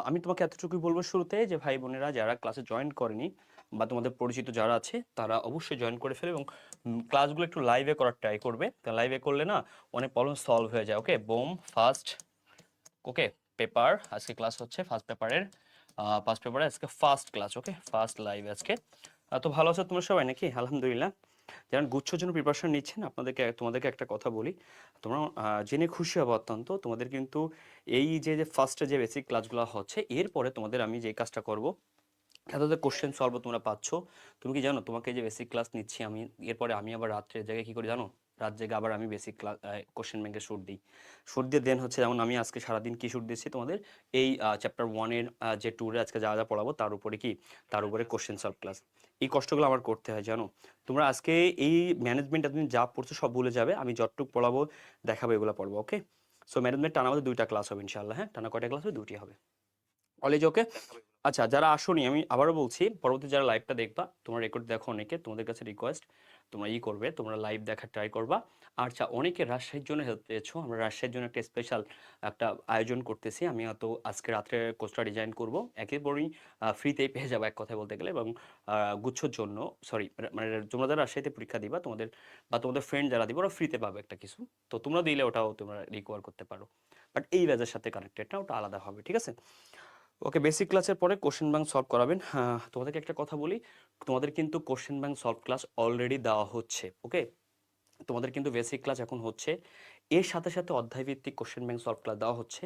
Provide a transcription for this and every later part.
আমি তোমাকে এতটুকুই বলবো শুরুতে যে ভাই বোনেরা যারা ক্লাসে জয়েন করেনি বা তোমাদের পরিচিত যারা আছে তারা অবশ্যই জয়েন করে ফেলে এবং ক্লাসগুলো একটু লাইভে করার ট্রাই করবে। লাইভে করলে না অনেক প্রবলেম সলভ হয়ে যায়। ওকে, বোম ফার্স্ট। ওকে, পেপার আজকে ক্লাস হচ্ছে ফার্স্ট পেপারে আজকে ফার্স্ট ক্লাস। ওকে, ফার্স্ট লাইভ আজকে। তো ভালো আছো তোমরা সবাই নাকি? আলহামদুলিল্লাহ। যারা গুচ্ছর জন্য প্রিপারেশন নিচ্ছেন তোমাদেরকে একটা কথা বলি, তোমরা জেনে খুশি হবে অত্যন্ত। তোমাদের কিন্তু এই যে ফার্স্টে যে বেসিক ক্লাসগুলো হচ্ছে, এরপরে তোমাদের আমি যে কাজটা করব, এতদের কোশ্চেন সলভ তোমরা পাচ্ছ। তুমি কি জানো তোমাকে যে বেসিক ক্লাস নিচ্ছি আমি, এরপরে আমি আবার রাত্রের জায়গায় কি করি জানো? রাত জেগে আবার আমি বেসিক ক্লাস কোশ্চেন ব্যাংকে শুট দিই। শুট দিয়ে দেন হচ্ছে, যেমন আমি আজকে সারাদিন কি শুট দিচ্ছি তোমাদের এই চ্যাপ্টার ওয়ানের যে ট্যুরে আজকে যা যা পড়াবো তার উপরে কোশ্চেন সলভ ক্লাস। এই কষ্টগুলো আমার করতে হয় জানো। তোমরা আজকে এই ম্যানেজমেন্ট এতদিন যা পড়ছো সব ভুলে যাবে, আমি যতটুকু পড়াবো দেখাবো এগুলো পড়বো। ওকে, সো ম্যানেজমেন্ট টানা আমাদের 2টা ক্লাস হবে ইনশাআল্লাহ। হ্যাঁ, টানা কয়টা ক্লাস হবে? 2টি হবে কলেজ। ওকে, আচ্ছা যারা আসোনি আমি আবারও বলছি, পরবর্তী যারা লাইভটা দেখবা, তোমরা রেকর্ড দেখো অনেকে, তোমাদের কাছে রিকোয়েস্ট তোমরা করবে, তোমরা লাইভ দেখার ট্রাই করবা। আচ্ছা, অনেকে রাজশাহীর জন্য হেল্প পেয়েছো, আমরা রাজশাহীর জন্য একটা স্পেশাল একটা আয়োজন করতেছি। আমি হয়তো আজকে রাত্রে কোর্সটা ডিজাইন করব, একেবারেই ফ্রিতেই পেয়ে যাবো এক কথায় বলতে গেলে। এবং গুচ্ছর জন্য সরি, মানে তোমরা যারা রাজশাহীতে পরীক্ষা দিবা, তোমাদের ফ্রেন্ড যারা দিবে ওরা ফ্রিতে পাবে একটা কিছু। তো তোমরা দিলে ওটাও তোমরা রিকভার করতে পারো, বাট এই ব্যাচের সাথে কানেক্টেড না, ওটা আলাদা হবে। ঠিক আছে? ওকে, বেসিক ক্লাসের পরে কোশ্চেন ব্যাংক সলভ করাবেন। তোমাদেরকে একটা কথা বলি, তোমাদের কিন্তু question bank solve class already দেওয়া হচ্ছে। ওকে, তোমাদের কিন্তু বেসিক ক্লাস এখন হচ্ছে, এর সাথে সাথে অধ্যায়ভিত্তিক কোশ্চেন ব্যাংক সলভ ক্লাস দেওয়া হচ্ছে,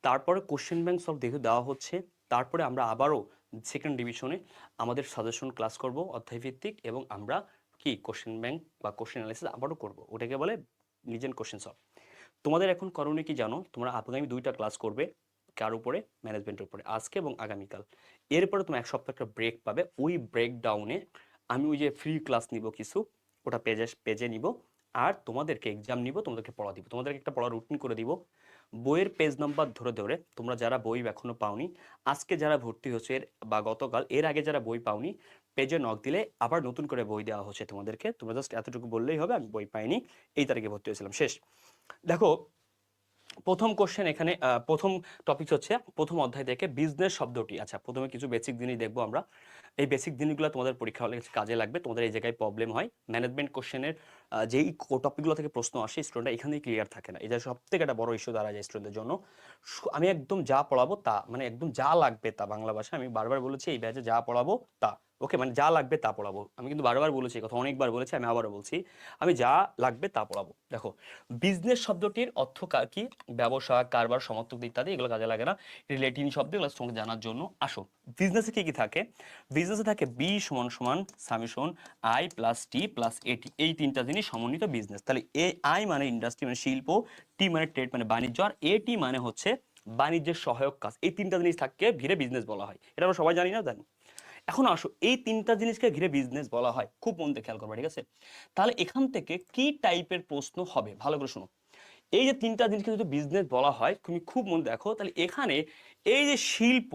তারপরে কোশ্চেন ব্যাংক সলভ দেখে দেওয়া হচ্ছে। তারপরে আমরা আবারও সেকেন্ড ডিভিশনে আমাদের সাজেশন ক্লাস করব অধ্যায়ভিত্তিক, এবং আমরা কি কোশ্চেন ব্যাংক বা কোশ্চেন অ্যানালিসিস আবারও করব, ওটাকে বলে লিজেন্ড কোশ্চেন সলভ। তোমাদের এখন করণীয় কি জানো? তোমরা আগামী 2টা ক্লাস করবে, কার উপরে? ম্যানেজমেন্টের উপরে, আজকে এবং আগামীকাল। এরপরে তুমি এক সপ্তাহ একটা ব্রেক পাবে, ওই ব্রেক ডাউনে আমি ওই যে ফ্রি ক্লাস নিব কিছু, ওটা পেজে নিব, আর তোমাদেরকে এক্সাম নিব, তোমাদেরকে পড়া দিব, তোমাদেরকে একটা পড়া রুটিন করে দিব বইয়ের পেজ নাম্বার ধরে ধরে। তোমরা যারা বই এখনো পাওনি, আজকে যারা ভর্তি হচ্ছে বা গতকাল এর আগে যারা বই পাওনি, পেজে নক দিলে আবার নতুন করে বই দেওয়া হচ্ছে তোমাদেরকে। তোমরা জাস্ট এতটুকু বললেই হবে আমি বই পাইনি, এই তারিখে ভর্তি হয়েছিলাম, শেষ। দেখো, প্রথম কোশ্চেন এখানে, প্রথম টপিক হচ্ছে প্রথম অধ্যায় থেকে বিজনেস শব্দটি। আচ্ছা, প্রথমে কিছু বেসিক জিনিস দেখবো আমরা। এই বেসিক জিনিসগুলো তোমাদের পরীক্ষা হলে কাজে লাগবে, তোমাদের এই জায়গায় প্রবলেম হয় ম্যানেজমেন্ট কোশ্চেনের যেই টপিকগুলো থেকে প্রশ্ন আসে, স্টুডেন্টরা এখানেই ক্লিয়ার থাকে না, এটা সব থেকে একটা বড় ইস্যু দাঁড়ায় যায় স্টুডেন্টদের জন্য। আমি একদম যা পড়াবো তা, মানে একদম যা লাগবে তা, বাংলা ভাষায় আমি বারবার বলেছি এই ব্যাচে যা পড়াবো তা। ওকে, মানে যা লাগবে তা পড়াবো, আমি কিন্তু বারবার বলেছি কথা, অনেকবার বলেছি, আমি আবারও বলছি, আমি যা লাগবে তা পড়াবো। দেখো, বিজনেস শব্দটির অর্থ কি? ব্যবসা, কারবার, সমর্থক ইত্যাদি, এগুলো কাজে লাগে না। রিলেটিভ শব্দ, এগুলো তোমাকে জানার জন্য আসো। বিজনেসে কি কি থাকে? বিজনেসে থাকে বি সমান সমান summation I plus T plus এটি, এই 3টা জিনিস সমন্বিত বিজনেস। তাহলে এ আই মানে ইন্ডাস্ট্রি মানে শিল্প, টি মানে ট্রেড মানে বাণিজ্য, আর এটি মানে হচ্ছে বাণিজ্যের সহায়ক কাজ। এই 3টা জিনিস থাকে ঘিরে বিজনেস বলা হয়, এটা আমরা সবাই জানি না? জানি। এখন আসো, এই 3টা জিনিসকে ঘিরে বিজনেস বলা হয়, খুব মন দিয়ে খেয়াল করবে, ঠিক আছে? তাহলে এখান থেকে কি টাইপের প্রশ্ন হবে ভালো করে শোনো। এই যে 3টা জিনিসকে যদি বিজনেস বলা হয়, তুমি খুব মন দেখো, তাহলে এখানে এই যে শিল্প,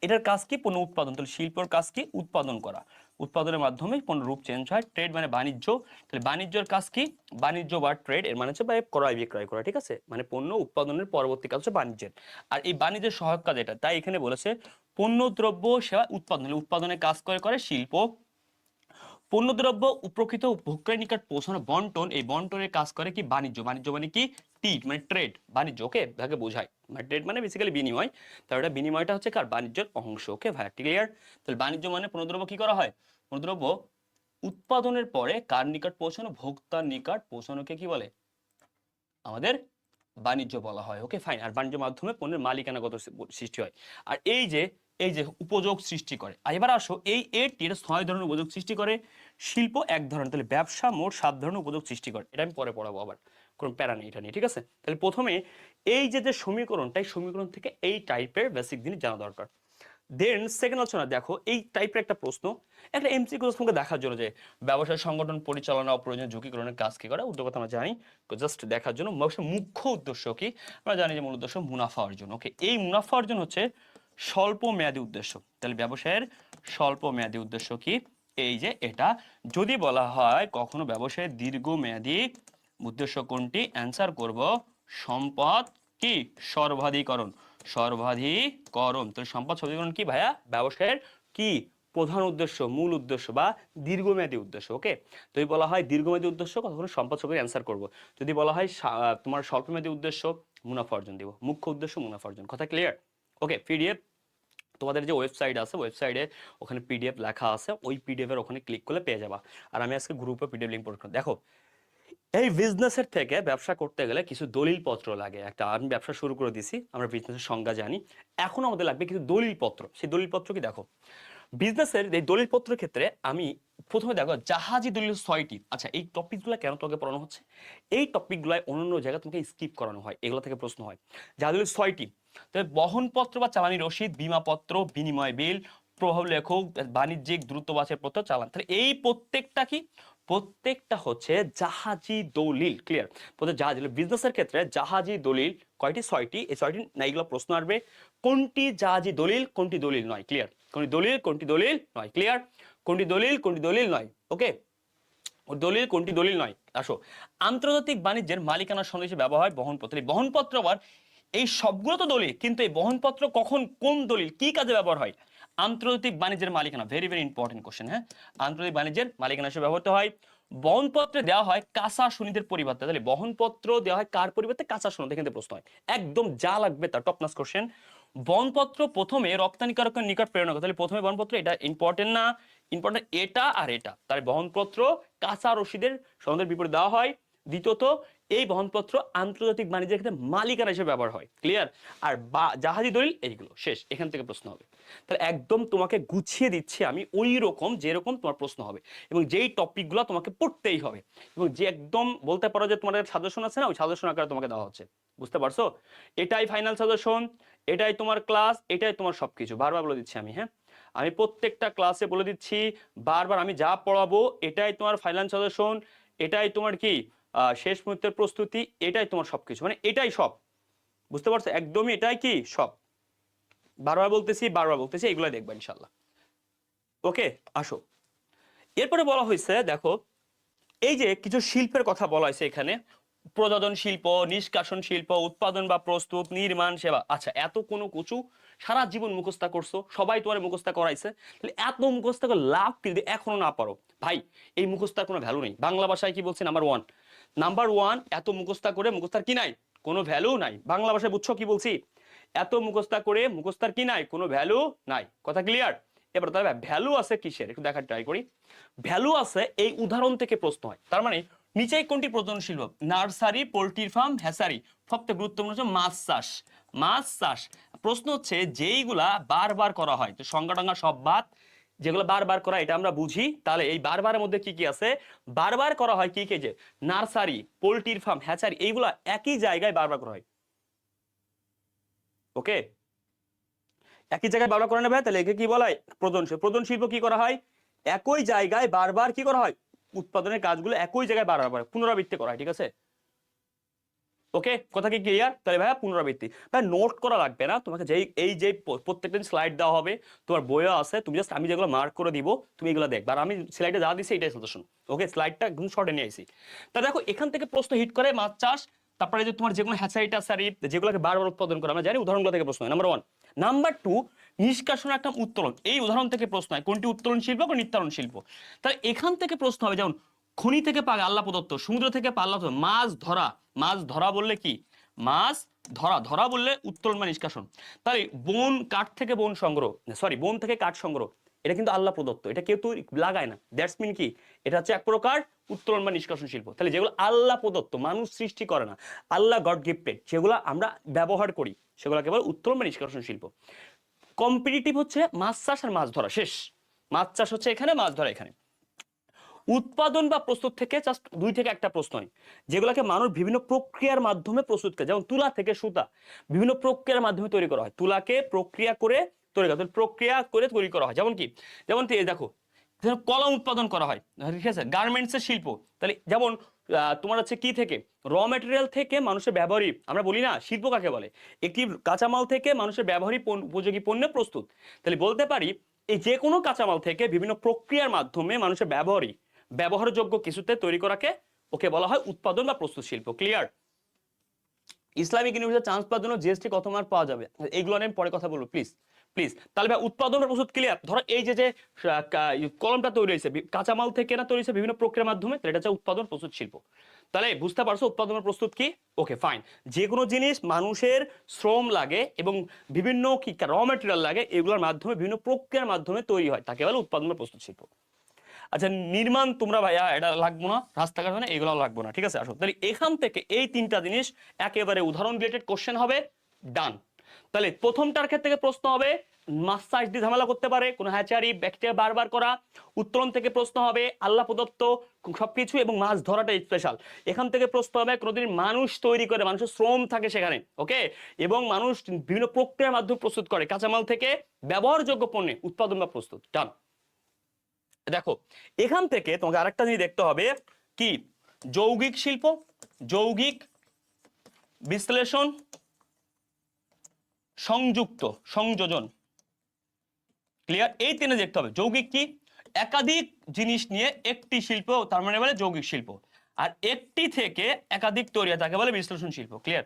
এটার কাজ কি? পণ্য উৎপাদন। তাহলে শিল্পর কাজ কি? উৎপাদন করা, উৎপাদনের মাধ্যমে পণ্য রূপ চেঞ্জ হয়। ট্রেড মানে বাণিজ্য, তাহলে বাণিজ্যের কাজ কি? বাণিজ্য বা ট্রেড এর মানে হচ্ছে ক্রয় বিক্রয় করা, ঠিক আছে? মানে পণ্য উৎপাদনের পরবর্তী কাজ হচ্ছে বাণিজ্যের। আর এই বাণিজ্যের সহায়ক কাজ এটা, তাই এখানে বলেছে পণ্য দ্রব্য সেবা উৎপাদন, উৎপাদনের কাজ করে শিল্প। পণ্যদ্রব্য প্রকৃত ভোক্তার নিকট পৌঁছানো বন্টন, এই বন্টনের কাজ করে কি? বাণিজ্য। বাণিজ্য মানে কি? টি মানে ট্রেড, বাণিজ্য। ওকে, ভাগে বোঝায়, মানে ট্রেড মানে বেসিক্যালি বিনিময়, তাহলে এটা বিনিময়টা হচ্ছে কার? বাণিজ্যের অংশ। ওকে ভাই, ক্লিয়ার? তাহলে বাণিজ্য মানে পণ্যদ্রব্য কি করা হয়? পণ্যদ্রব্য উৎপাদনের পরে কার নিকট পৌঁছানো? ভোক্তার নিকট পৌঁছানোকে কি বলে? আমাদের বাণিজ্য বলা হয়। Okay fine. আর বাণিজ্য মাধ্যমে পণ্যের মালিকানাগত সৃষ্টি হয়। আর এই যে উপযোগ সৃষ্টি করে। আর এবার আসো, এই এটির 6 ধরনের উপযোগ সৃষ্টি করে, শিল্প 1 ধরনের। তাহলে ব্যবসা মোট 7 ধরনের উপযোগ সৃষ্টি করে, এটা আমি পরে পড়াবো, আবার কোনো প্যারা নেই এটা নিয়ে, ঠিক আছে? তাহলে প্রথমে এই যে সমীকরণটা, এই সমীকরণ থেকে এই টাইপের বেসিক জিনিস জানা দরকার। দেন সেকেন্ড হচ্ছে না, দেখো এই টাইপের একটা প্রশ্ন, একটা এমসিকিউ তোমাকে দেখার জন্য যে ব্যবসায় সংগঠন পরিচালনা অপ্রয়োজনীয় ঝুঁকিকরণের কাজ কি করে, উদ্যোগতা আমরা জানি, জাস্ট দেখার জন্য। মুখ্য উদ্দেশ্য কি? আমরা জানি যে মূল উদ্দেশ্য মুনাফা অর্জন। ওকে, এই মুনাফা অর্জন হচ্ছে স্বল্প মেয়াদী উদ্দেশ্য। তাহলে ব্যবসায়ের স্বল্প মেয়াদী উদ্দেশ্য কি? এই যে এটা। যদি বলা হয় কখনো ব্যবসায়ের দীর্ঘমেয়াদী উদ্দেশ্য কোনটি, অ্যান্সার করব সম্পদ কি? সর্বাধিকরণ। সর্বাধিকরণ। তো সম্পদ সর্বাধিকরণ কি ভাইয়া? ব্যবসায়ের কি প্রধান উদ্দেশ্য, মূল উদ্দেশ্য বা দীর্ঘমেয়াদী উদ্দেশ্য। ওকে, যদি বলা হয় দীর্ঘমেয়াদী উদ্দেশ্য কখনো সম্পদ সর্বাধিক অ্যান্সার করবো। যদি বলা হয় তোমার স্বল্পমেয়াদী উদ্দেশ্য, মুনাফা অর্জন দিব। মুখ্য উদ্দেশ্য মুনাফা অর্জন। কথা ক্লিয়ার? ওকে, পিডিএফ তোমাদের যে ওয়েবসাইট আছে, ওয়েবসাইটে ওখানে পিডিএফ লেখা আছে, ওই পিডিএফ এর ওখানে ক্লিক করলে পেয়ে যাবা। আর আমি আজকে গ্রুপে পিডিএফ লিঙ্ক পোস্ট করব। দেখো, এই বিজনেসের থেকে ব্যবসা করতে গেলে কিছু দলিল পত্র লাগে। একটা আমি ব্যবসা শুরু করে দিছি, আমরা বিজনেসের সংজ্ঞা জানি, এখন আমাদের লাগবে কিছু দলিল পত্র। সেই দলিল পত্র কি? দেখো, বিজনেসের এই দলিল পত্রের ক্ষেত্রে আমি প্রথমে দেখো জাহাজি দলিল 6টি। আচ্ছা, এই টপিকগুলো কেন তোকে পড়ানো হচ্ছে? এই টপিকগুলো অন্যান্য জায়গায় তোমাকে স্কিপ করানো হয়, এগুলো থেকে প্রশ্ন হয়। জাহাজি দলিল 6টি, তবে বহনপত্র বা চালানি রসিদ, বিমাপত্র, বিনিময় বিল, প্রভাব লেখক, বাণিজ্যিক দ্রুতবাসের পত্র, চালান। তাহলে এই প্রত্যেকটা কি? প্রত্যেকটা হচ্ছে জাহাজি দলিল। ক্লিয়ার? প্রত্যেক জাহাজি বিজনেসের ক্ষেত্রে জাহাজি দলিল কয়টি? 6টি। এই 6টি না, এগুলো প্রশ্ন আসবে। কোনটি জাহাজি দলিল, কোনটি দলিল নয়? ক্লিয়ার? কোনটি দলিল, কোনটি দলিল নয়? ক্লিয়ার? কোনটি দলিল, কোনটি দলিল নয়? ওকে, দলিল কোনটি দলিল নয়। আসো, আন্তর্জাতিক বাণিজ্যের মালিকানা সন্দেশে ব্যবহার হয় বহনপত্র। এই বহনপত্র আবার এই সবগুলো তো দলিল, কিন্তু এই বহনপত্র কখন কোন দলিল কি কাজে ব্যবহার হয়? আন্তর্জাতিক বাণিজ্যের মালিকানা, ভেরি ভেরি ইম্পর্টেন্ট কোশ্চেন। হ্যাঁ, আন্তর্জাতিক বাণিজ্যের মালিকানা হিসেবে ব্যবহৃত হয়। বহনপত্রে দেওয়া হয় কাঁচা সনদের পরিবর্তে। তাহলে বহনপত্র দেওয়া হয় কার পরিবর্তে? কাঁচা সনদ। এখান থেকে প্রশ্ন হয়, একদম যা লাগবে তা, টপ নাস কোশ্চেন। বহনপত্র প্রথমে রপ্তানিকারকের নিকট প্রেরণ করে। তাহলে প্রথমে বহনপত্র, এটা ইম্পর্টেন্ট না? ইম্পর্টেন্ট এটা আর এটা। তাহলে বহনপত্র কাঁচা রসিদের সনদের বিপরীতে দেওয়া হয়। দ্বিতীয়ত, এই বহনপত্র আন্তর্জাতিক বাণিজ্যের ক্ষেত্রে মালিকানা হিসেবে ব্যবহার হয়। ক্লিয়ার? আর জাহাজি দলিল এইগুলো শেষ। এখান থেকে প্রশ্ন হবে। তাহলে একদম তোমাকে গুছিয়ে দিচ্ছি আমি, ওই রকম যেরকম তোমার প্রশ্ন হবে এবং যেই টপিকগুলো তোমাকে পড়তেই হবে, এবং যে একদম বলতে পারো যে তোমাদের সাজেশন আছে না, ওই সাজেশন আকারে তোমাকে দেওয়া হচ্ছে। বুঝতে পারছো? এটাই ফাইনাল সাজেশন, এটাই তোমার ক্লাস, এটাই তোমার সবকিছু। বারবার বলে দিচ্ছি আমি। হ্যাঁ, আমি প্রত্যেকটা ক্লাসে বলে দিচ্ছি বারবার, আমি যা পড়াবো এটাই তোমার ফাইনাল সাজেশন, এটাই তোমার কি শেষ মুহূর্তের প্রস্তুতি, এটাই তোমার সবকিছু, মানে এটাই সব। বুঝতে পারছো? একদমই এটাই কি সব। বারবার বলতেছি, বারবার বলতেছি, এগুলো দেখবা ইনশাল্লাহ। ওকে, আসো, এরপরে বলা হয়েছে দেখো, এই যে কিছু শিল্পের কথা বলা হয়েছে এখানে, প্রযোজন শিল্প, নিষ্কাশন শিল্প, উৎপাদন বা প্রস্তুত, নির্মাণ, সেবা। আচ্ছা, এত কোনো কিছু সারা জীবন মুখস্থ করছো, সবাই তোমার মুখস্থ করাইছে, তাহলে এত মুখস্থ করে লাভ কি যদি এখনো না পারো? ভাই, এই মুখস্থার কোনো ভ্যালু নেই। বাংলা ভাষায় কি বলছে? নাম্বার ওয়ান, নাম্বার ওয়ান, এত মুখস্থ করে মুখস্থার কি নাই? কোনো ভ্যালু নাই। বাংলা ভাষায় বুঝছো কি বলছি? এত মুখস্থ করে মুখস্থার কি নাই? কোনো ভ্যালু নাই। কথা ক্লিয়ার? এবার তাহলে ভ্যালু আছে কিসের, একটু দেখার ট্রাই করি। ভ্যালু আছে এই উদাহরণ থেকে প্রশ্ন হয়। তার মানে নিচেই কোনটি প্রজনন শিল্প? Nursery, poultry farm, hatchery. সবথেকে গুরুত্বপূর্ণ হচ্ছে মাছ চাষ। মাছ চাষ। প্রশ্ন হচ্ছে যেইগুলা বারবার করা হয়, তো সংজ্ঞা টঙ্গা সব বাদ, যেগুলো বারবার করা এটা আমরা বুঝি। তাহলে এই বারবারের মধ্যে কি কি আছে? বারবার করা হয় কি কি? যে নার্সারি, পোল্ট্রি ফার্ম, হ্যাচারি, এইগুলা একই জায়গায় বারবার করা হয়। ওকে, একই জায়গায় বারবার করে নেবে, তাহলে একে কি বলা হয়? প্রজনন শিল্প। প্রজনন শিল্প কি করা হয়? একই জায়গায় বারবার কি করা হয়? উৎপাদনের কাজগুলো একই জায়গায় বারবার পুনরাবৃত্তি করা হয়। ঠিক আছে? ওকে, কথা কি ক্লিয়ার? তাহলে ভাইয়া পুনরাবৃত্তি, ভাই নোট করা লাগবে না তোমাকে। যেই এই যে প্রত্যেকটা স্লাইড দেওয়া হবে তোমার বইও আছে, তুমি জাস্ট আমি যেগুলো মার্ক করে দিব তুমি এগুলো দেখবে, আর আমি স্লাইডে যা দিচ্ছি এটাই সাজেশন। ওকে, স্লাইডটা একদম শর্টে নিয়ে আইছি। তা দেখো, এখান থেকে প্রশ্ন হিট করে মাছ চাষ, তারপরে যে তোমার যেগুলো হ্যাচারি টাচারি, যেগুলোকে বারবার উৎপাদন করে, আমরা জানি উদাহরণগুলো থেকে প্রশ্ন হয়। Number one. নাম্বার টু, নিষ্কাশন একটা উত্তোলন। এই উদাহরণ থেকে প্রশ্ন হয় কোনটি উত্তোলন শিল্প, কোন নিত্যারণ শিল্প। তাহলে এখান থেকে প্রশ্ন হবে, যেমন খনি থেকে পাওয়া আল্লাহ প্রদত্ত, সমুদ্র থেকে পাল্লা, মাছ ধরা। মাছ ধরা বললে কি? মাছ ধরা। ধরা বললে উত্তোলন বা নিষ্কাশন। তাহলে বন, কাঠ থেকে বন সংগ্রহ, সরি, বন থেকে কাঠ সংগ্রহ, এটা কিন্তু আল্লাহ প্রদত্ত, এটা কেউ তো লাগায় না। দ্যাটস মিন কি? এটা হচ্ছে এক প্রকার উত্তোলন বা নিষ্কাশন শিল্প। তাহলে যেগুলো আল্লাহ প্রদত্ত, মানুষ সৃষ্টি করে না, আল্লাহ গড গিফটেড, যেগুলো আমরা ব্যবহার করি, সেগুলো কেবল উত্তোলন বা নিষ্কাশন শিল্প। কম্পিটিটিভ হচ্ছে মাছ চাষ আর মাছ ধরা। শেষ। মাছ চাষ হচ্ছে এখানে, মাছ ধরা এখানে। উৎপাদন বা প্রস্তুত থেকে জাস্ট দুই থেকে একটা প্রশ্ন হয়, যেগুলোকে মানুষ বিভিন্ন প্রক্রিয়ার মাধ্যমে প্রস্তুত করে। যেমন তুলা থেকে সুতা, বিভিন্ন প্রক্রিয়ার মাধ্যমে তৈরি করা হয়। তুলাকে প্রক্রিয়া করে তৈরি করা, প্রক্রিয়া করে তৈরি করা হয়। যেমন কি? যেমন দেখো, কলম উৎপাদন করা হয়। ঠিক আছে? গার্মেন্টসের শিল্প। তাহলে যেমন তোমার হচ্ছে কি থেকে? র ম্যাটেরিয়াল থেকে মানুষের ব্যবহারিক, আমরা বলি না শিল্প কাকে বলে? একটি কাঁচামাল থেকে মানুষের ব্যবহারিক উপযোগী পণ্য প্রস্তুত। তাহলে বলতে পারি এই যে কোনো কাঁচামাল থেকে বিভিন্ন প্রক্রিয়ার মাধ্যমে মানুষের ব্যবহারযোগ্য কিছুতে তৈরি করাকে ওকে বলা হয় উৎপাদন বা প্রস্তুত শিল্প। ক্লিয়ার? ইসলামিক ইউনিভার্সিটি চান্স পাওয়ার জন্য জিএসটি কত মার্ক পাওয়া যাবে, এইগুলো নিয়ে পরে কথা বলবো প্লিজ প্লিজ। তাহলে ভাই উৎপাদন প্রস্তুত ক্লিয়ার। ধরো এই যে কলমটা তৈরি হয়েছে কাঁচামাল থেকে না তৈরি হয়েছে বিভিন্ন প্রক্রিয়ার মাধ্যমে, তাহলে এটা হচ্ছে উৎপাদন প্রস্তুত শিল্প। তাহলে বুঝতে পারছো উৎপাদন প্রস্তুত কি? Okay fine. যে কোনো জিনিস মানুষের শ্রম লাগে এবং বিভিন্ন কি র মেটেরিয়াল লাগে, এগুলোর মাধ্যমে বিভিন্ন প্রক্রিয়ার মাধ্যমে তৈরি হয়, তাকে বলে উৎপাদন প্রস্তুত শিল্প। আচ্ছা নির্মাণ তোমরা ভাইয়া এটা লাগবো না, রাস্তাঘাট মানে এগুলো লাগবো না, ঠিক আছে। আসো তাহলে এখান থেকে এই তিনটা জিনিস একেবারে উদাহরণ রিলেটেড কোশ্চেন হবে, ডান। তাহলে প্রথমটার ক্ষেত্রে প্রশ্ন হবে মাছ চাষ দিয়ে ঝামেলা করতে পারে, কোন হ্যাচারি ব্যাকটেরিয়া বারবার করা। উত্তোলন থেকে প্রশ্ন হবে আল্লাহ প্রদত্ত সবকিছু এবং মাছ ধরাটা স্পেশাল। এখান থেকে প্রশ্ন হবে কোনোদিন মানুষ তৈরি করে, মানুষের শ্রম থাকে সেখানে, ওকে, এবং মানুষ বিভিন্ন প্রক্রিয়ার মাধ্যমে প্রস্তুত করে কাঁচামাল থেকে ব্যবহারযোগ্য পণ্যে উৎপাদন বা প্রস্তুত, ডান। দেখো এখান থেকে তোমাকে আরেকটা জিনিস দেখতে হবে কি, যৌগিক শিল্প, যৌগিক বিশ্লেষণ, সংযুক্ত, সংযোজন, ক্লিয়ার। এই তিনে দেখতে হবে। যৌগিক কি, একাধিক জিনিস নিয়ে একটি শিল্প, তার মানে বলে যৌগিক শিল্প। আর একটি থেকে একাধিক তৈরি তাকে বলে বিশ্লেষণ শিল্প, ক্লিয়ার।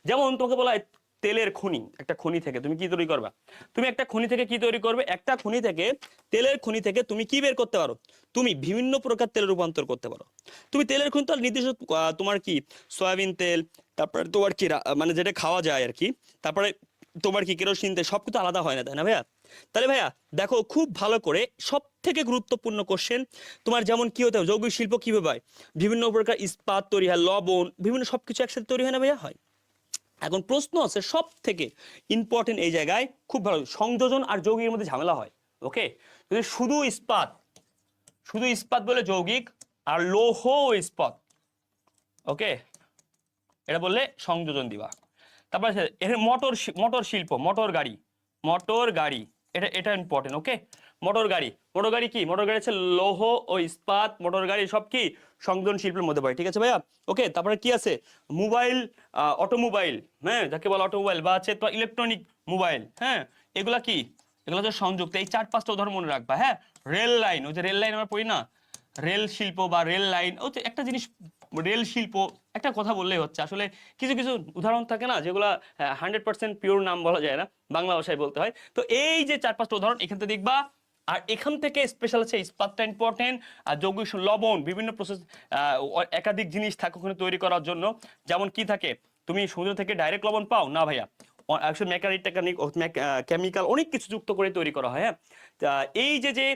যেমন তোমাকে বলা হয় তেলের খনি, একটা খনি থেকে তুমি কি তৈরি করবা, তুমি একটা খনি থেকে কি তৈরি করবে, একটা খনি থেকে, তেলের খনি থেকে তুমি কি বের করতে পারো, তুমি বিভিন্ন প্রকার তেলের রূপান্তর করতে পারো। তুমি তেলের খনি তো নির্দিষ্ট তোমার কি সয়াবিন তেল, তারপরে তোমার কি মানে যেটা খাওয়া যায় আর কি, তারপরে তোমার কি কেরোসিন তেল, সব কিছু আলাদা হয় না, তাই না ভাইয়া? তাহলে ভাইয়া দেখো খুব ভালো করে, সব থেকে গুরুত্বপূর্ণ কোশ্চেন তোমার, যেমন কি হতে হবে, যৌগিক শিল্প কিভাবে হয়, বিভিন্ন প্রকার ইস্পাত তৈরি হয়, লবণ বিভিন্ন সবকিছু একসাথে তৈরি হয় না ভাইয়া, হয়। এখন প্রশ্ন আছে সব থেকে ইম্পর্টেন্ট এই জায়গায়, খুব ভালো, সংযোজন আর যৌগিকের মধ্যে ঝামেলা হয়, ওকে। যদি শুধু ইস্পাত, শুধু ইস্পাত বলে যৌগিক, আর লৌহ ইস্পাত, ওকে, এটা বললে সংযোজন দিবা। তারপরে এর মোটর, মোটর শিল্প, মোটর গাড়ি, মোটর গাড়ি, এটা এটা ইম্পর্টেন্ট, ওকে। মোটর গাড়ি, মোটর গাড়ি কি, মোটর গাড়ি হচ্ছে লৌহ ও ইস্পাত, মোটর গাড়ি সব কি সংযোজন শিল্পের মধ্যে পড়ে, ঠিক আছে ভাইয়া, ওকে। তারপরে কি আছে, মোবাইল, অটোমোবাইল, হ্যাঁ যাকে বলে অটোমোবাইল, বা আছে তো ইলেকট্রনিক মোবাইল, হ্যাঁ এগুলা কি, এগুলো হচ্ছে সংযুক্ত। এই 4-5টা উদাহরণ মনে রাখবা, হ্যাঁ। রেল লাইন, ওই যে রেল লাইন আমরা পড়ি না, রেল শিল্প বা রেল লাইন, ও একটা জিনিস, রেল শিল্প, একটা কথা বললেই হচ্ছে। আসলে কিছু কিছু উদাহরণ থাকে না যেগুলো 100% পিওর নাম বলা যায় না, বাংলা ভাষায় বলতে হয়। তো এই যে 4-5টা উদাহরণ এখান থেকে দেখবা। আর এখান থেকে স্পেশাল আছে ইস্পাতটা ইম্পর্টেন্ট, আর যৌগিক লবণ, বিভিন্ন প্রসেস, একাধিক জিনিস থাকে ওখানে তৈরি করার জন্য। যেমন কি থাকে, তুমি সমুদ্র থেকে ডাইরেক্ট লবণ পাও না ভাইয়া, মেকানিক টেকনিক, কেমিক্যাল অনেক কিছু যুক্ত করে তৈরি করা হয়, হ্যাঁ। এই যে যে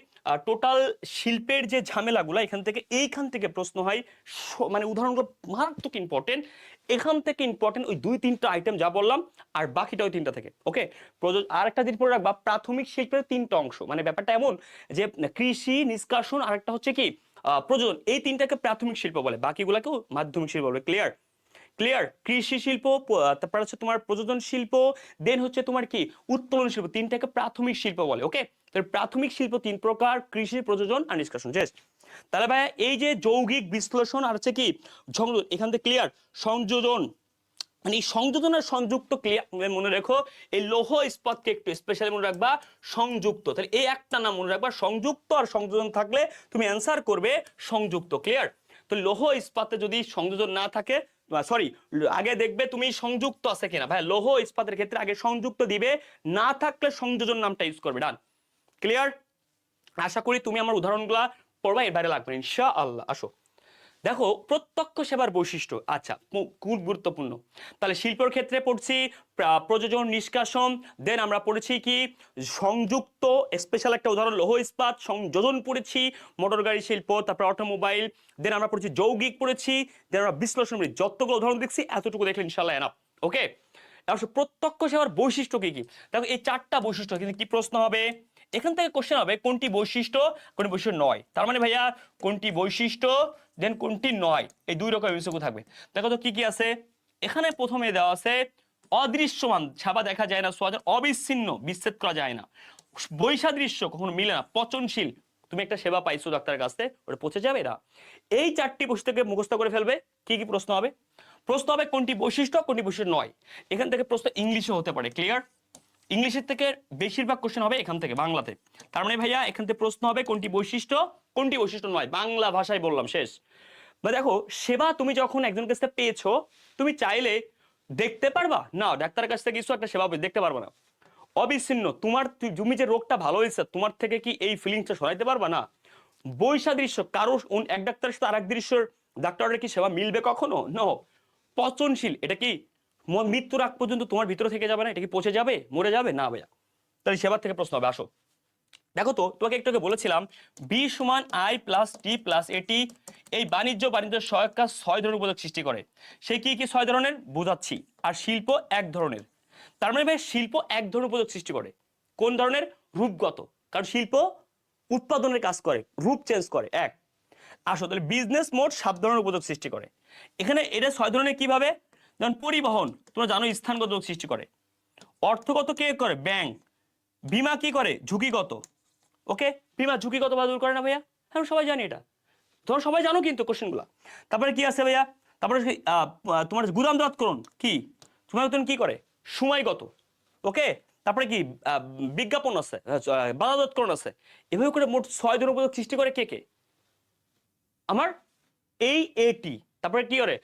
টোটাল শিল্পের যে ঝামেলাগুলো, এইখান থেকে প্রশ্ন হয়, মানে উদাহরণগুলো মারাত্মক ইম্পর্টেন্ট। এখান থেকে ইম্পর্টেন্ট ওই 2-3টা আইটেম যা বললাম, আর বাকিটা ওই 3টা থেকে, ওকে। আর একটা জিনিস পড়ে রাখবা, প্রাথমিক শিল্পের 3টা অংশ, মানে ব্যাপারটা এমন যে কৃষি, নিষ্কাশন, আর একটা হচ্ছে কি প্রযোজন, এই 3টাকে প্রাথমিক শিল্প বলে, বাকিগুলোকেও মাধ্যমিক শিল্প বলে, ক্লিয়ার। ক্লিয়ার। কৃষি শিল্প, তারপর হচ্ছে তোমার প্রযোজন শিল্প, দেন হচ্ছে তোমার কি উত্তোলন শিল্প, 3টাকে প্রাথমিক শিল্প বলে, ওকে। তাহলে প্রাথমিক শিল্প 3 প্রকার, কৃষি, প্রযোজন আর নিষ্কাশন, জাস্ট। তাহলে ভাই এই যে যৌগিক বিশ্লেষণ আর হচ্ছে কি সংযোজন, এখান থেকে ক্লিয়ার। সংযোজন মানে এই সংযোজন আর সংযুক্ত, ক্লিয়ার মনে রেখো। এই লৌহ ইস্পাতকে একটু স্পেশালি মনে রাখবা, সংযুক্ত। তাহলে এই একটা নাম মনে রাখবা, সংযুক্ত আর সংযোজন থাকলে তুমি অ্যান্সার করবে সংযুক্ত, ক্লিয়ার। তো লৌহ ইস্পাতে যদি সংযোজন না থাকে, সরি, আগে দেখবে তুমি সংযুক্ত আছে কিনা, ভাই লৌহ ইস্পাতের ক্ষেত্রে আগে সংযুক্ত দিবে, না থাকলে সংযোজন নামটা ইউজ করবে, ডান, ক্লিয়ার। আশা করি তুমি আমার উদাহরণগুলা পড়বা, এর বাইরে লাগবে ইনশাআল্লাহ। আসো দেখো প্রত্যক্ষ সেবার বৈশিষ্ট্য, আচ্ছা খুব গুরুত্বপূর্ণ। তাহলে শিল্পের ক্ষেত্রে পড়ছি প্রযোজন, নিষ্কাশন, দেন আমরা পড়েছি কি সংযুক্ত, স্পেশাল একটা উদাহরণ লৌহ ইস্পাত, সংযোজন পড়েছি, মোটর গাড়ি শিল্প, তারপর অটোমোবাইল, দেন আমরা পড়েছি যৌগিক পড়েছি, দেন আমরা বিশ্লেষণ পড়েছি। যতগুলো উদাহরণ দেখছি এতটুকু দেখলে ইনশাআল্লাহ এনাফ, ওকে। প্রত্যক্ষ সেবার বৈশিষ্ট্য কি কি, দেখো এই 4টা বৈশিষ্ট্য, কিন্তু কি প্রশ্ন হবে এখান থেকে, কোশ্চেন হবে কোনটি বৈশিষ্ট্য, কোনটি বৈশিষ্ট্য নয়। তার মানে ভাইয়া কোনটি বৈশিষ্ট্য, দেন কোনটি নয়, এই 2 রকম এমসিকিউ থাকবে। দেখো তো কি কি আছে এখানে। প্রথমে দেওয়া আছে অদৃশ্যমান, ছাপা দেখা যায় না, সোয়াজার, অবিচ্ছিন্ন, বিচ্ছেদ করা যায় না, বৈসাদৃশ্য, কখনো মিলে না, পচনশীল, তুমি একটা সেবা পাইছো ডাক্তারের কাছ থেকে, ওটা পচে যাবে না। এই 4টি বৈশিষ্ট্য থেকে মুখস্থ করে ফেলবে। কি কি প্রশ্ন হবে, প্রশ্ন হবে কোনটি বৈশিষ্ট্য, কোনটি বৈশিষ্ট্য নয়। এখান থেকে প্রশ্ন ইংলিশে হতে পারে, ক্লিয়ার। ইংলিশের থেকে বেশিরভাগ কোশ্চেন হবে এখান থেকে বাংলাতে। তার মানে ভাইয়া এখান থেকে প্রশ্ন হবে কোনটি বৈশিষ্ট্য, কোনটি বৈশিষ্ট্য নয়, বাংলা ভাষায় বললাম, শেষ। বা দেখো সেবা তুমি যখন একজন কাছে পেয়েছো, তুমি চাইলে দেখতে পারবা না, ডাক্তারের কাছ থেকে কিছু একটা সেবা দেখতে পারবা না। অবিচ্ছিন্ন তোমার তুমি যে রোগটা ভালো হয়েছে তোমার থেকে কি এই ফিলিংসটা সরাইতে পারবা না। বৈসাদৃশ্য কারো এক ডাক্তারের সাথে আরেক দৃশ্যের ডাক্তারের কি সেবা মিলবে কখনো? নো। পচনশীল, এটা কি মৃত্যুর আগ পর্যন্ত তোমার ভিতরে থেকে যাবে না? এটা কি পচে যাবে, মরে যাবে না ভাইয়া? তাহলে সেবার থেকে প্রশ্ন হবে। আসো দেখো তো, তোমাকে একটু আগে বলেছিলাম বি সমান আই প্লাস টি প্লাস এটি। এই বাণিজ্য সহায়ক কাজ 6 ধরনের উপযোগ সৃষ্টি করে। সে কি কি 6 ধরনের বোঝাচ্ছি। আর শিল্প 1 ধরনের। তার মানে ভাই শিল্প 1 ধরনের উপযোগ সৃষ্টি করে। কোন ধরনের? রূপগত, কারণ শিল্প উৎপাদনের কাজ করে, রূপ চেঞ্জ করে। এক। আসো তাহলে বিজনেস মোড 7 ধরনের উপযোগ সৃষ্টি করে। এখানে এটা 6 ধরনের কিভাবে? যেমন পরিবহন, তোমরা জানো স্থানগত সৃষ্টি করে। অর্থগত কে করে? ব্যাংক। বীমা কি করে? ঝুঁকিগত। ওকে, বীমা ঝুঁকিগত বা দূর করে না ভাইয়া? হ্যাঁ সবাই জানি এটা, তোমরা সবাই জানো কিন্তু কোশ্চেনগুলো। তারপরে কি আছে ভাইয়া? তারপরে তোমার গুদামজাতকরণ কি? গুদামজাতকরণ কি করে? সময়গত। ওকে, তারপরে কি বিজ্ঞাপন আছে, বাজারজাতকরণ আছে। এভাবে করে মোট 6 ধরনের উপযোগ সৃষ্টি করে কে কে? আমার এই এটি। তারপরে কি করে?